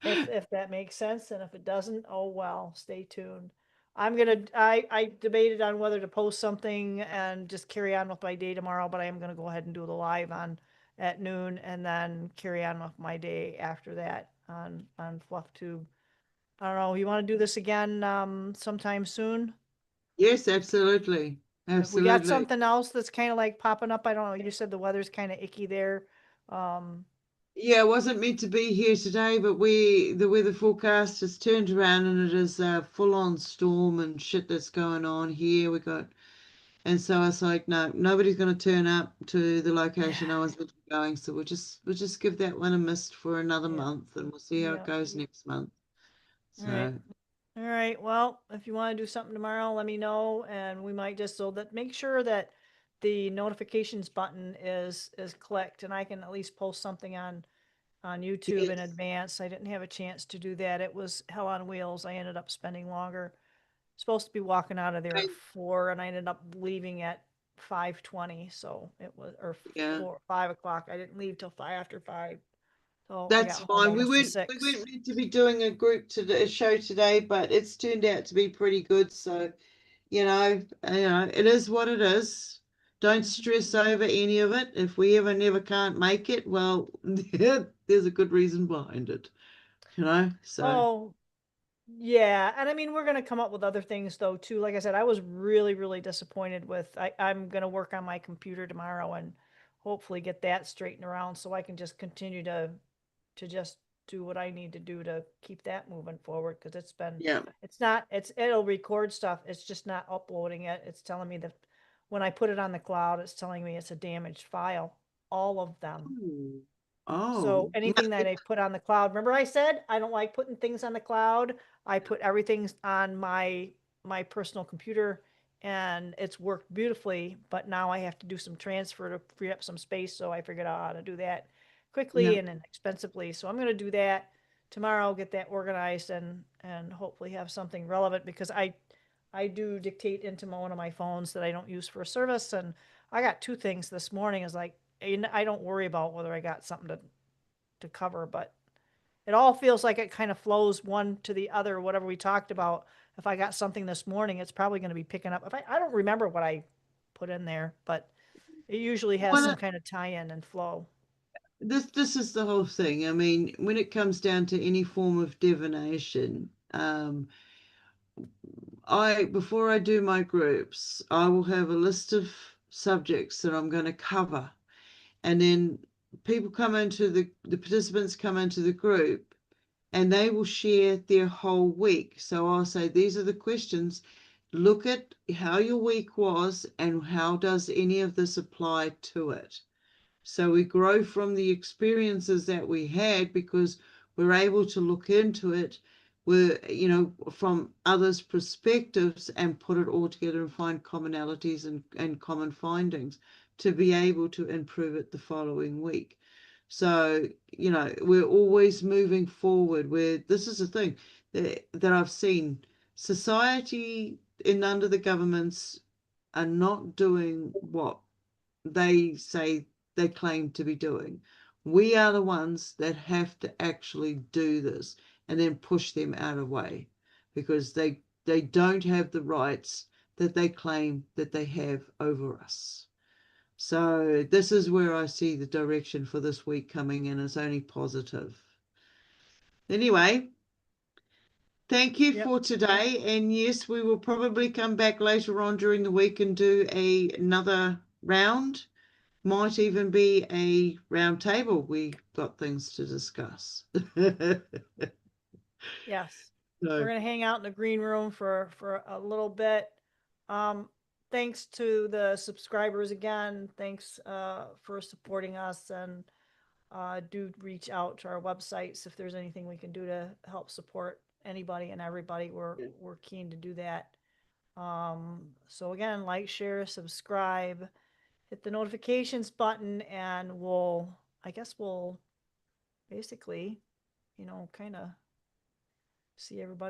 If that makes sense, and if it doesn't, oh well, stay tuned. I debated on whether to post something and just carry on with my day tomorrow, but I am gonna go ahead and do the live on at noon and then carry on with my day after that on FluffTube. I don't know. You want to do this again sometime soon? Yes, absolutely. If we got Absolutely. something else that's kind of like popping up, I don't know. You said the weather's kind of icky there. Um, Yeah, I wasn't meant to be here today, but the weather forecast has turned around and it is a full on storm and shit that's going on here. And so I was like, no, nobody's going to turn up to the yeah, location I was meant to be going. So we'll just give that one a miss for another yeah, month, and we'll see how it yeah. goes next month. All right. So All right. Well, if you want to do something tomorrow, let me know, and we might just so that make sure that the notifications button is clicked, and I can at least post something on YouTube in yes, advance. I didn't have a chance to do that. It was hell on wheels. I ended up spending longer. Supposed to be walking out of there at I- 4, and I ended up leaving at 5:20. So it was or yeah. 5 o'clock. I didn't leave till 5 after 5. So I That's got home fine. We almost to weren't we 6. weren't meant to be doing a show today, but it's turned out to be pretty good. So, it is what it is. Don't Mhm. stress over any of it. If we ever never can't make it, well, there's a good reason behind it. So Oh, Yeah, and I mean we're gonna come up with other things though too. Like I said, I was really, really disappointed with I'm gonna work on my computer tomorrow and hopefully get that straightened around so I can just continue to just do what I need to do to keep that moving forward because Yeah. it's not it'll record stuff. It's just not uploading it. It's telling me that when I put it on the cloud, it's telling me it's a damaged file. All of them. Oh, So oh, anything that I put on the cloud, remember I said I don't like putting things on the cloud. I put everything on my personal computer and it's worked beautifully, but now I have to do some transfer to free up some space, so I figured out how to do that yeah, quickly and inexpensively. So I'm going to do that tomorrow, get that organized and hopefully have something relevant because I do dictate into one of my phones that I don't use for a service and I got two things this morning is like I don't worry about whether I got something to cover, but it all feels like it kind of flows one to the other, whatever we talked about. If I got something this morning, it's probably going to be picking up. If I don't remember what I put in there, but it usually has some well, kind of tie-in and flow. this is the whole thing. I mean, when it comes down to any form of divination, I before I do my groups, I will have a list of subjects that I'm going to cover, and then people come into the participants come into the group, and they will share their whole week. So I'll say these are the questions. Look at how your week was, and how does any of this apply to it? So we grow from the experiences that we had because we're able to look into it, from others' perspectives and put it all together and find commonalities and common findings to be able to improve it the following week. So, we're always moving forward where this is a thing that I've seen. Society in under the governments are not doing what they say they claim to be doing. We are the ones that have to actually do this and then push them out of the way because they don't have the rights that they claim that they have over us. So this is where I see the direction for this week coming in is only positive. Anyway, thank you Yep. for today. And yes, we will probably come back later on during the week and do another round. Might even be a round table. We got things to discuss. Yes. We're So, gonna hang out in the green room for a little bit. Um, Thanks to the subscribers again. Thanks for supporting us and do reach out to our websites if there's anything we can do to help support anybody and everybody. We're keen to do that. So again, like, share, subscribe, hit the notifications button, and I guess we'll basically, kind of see everybody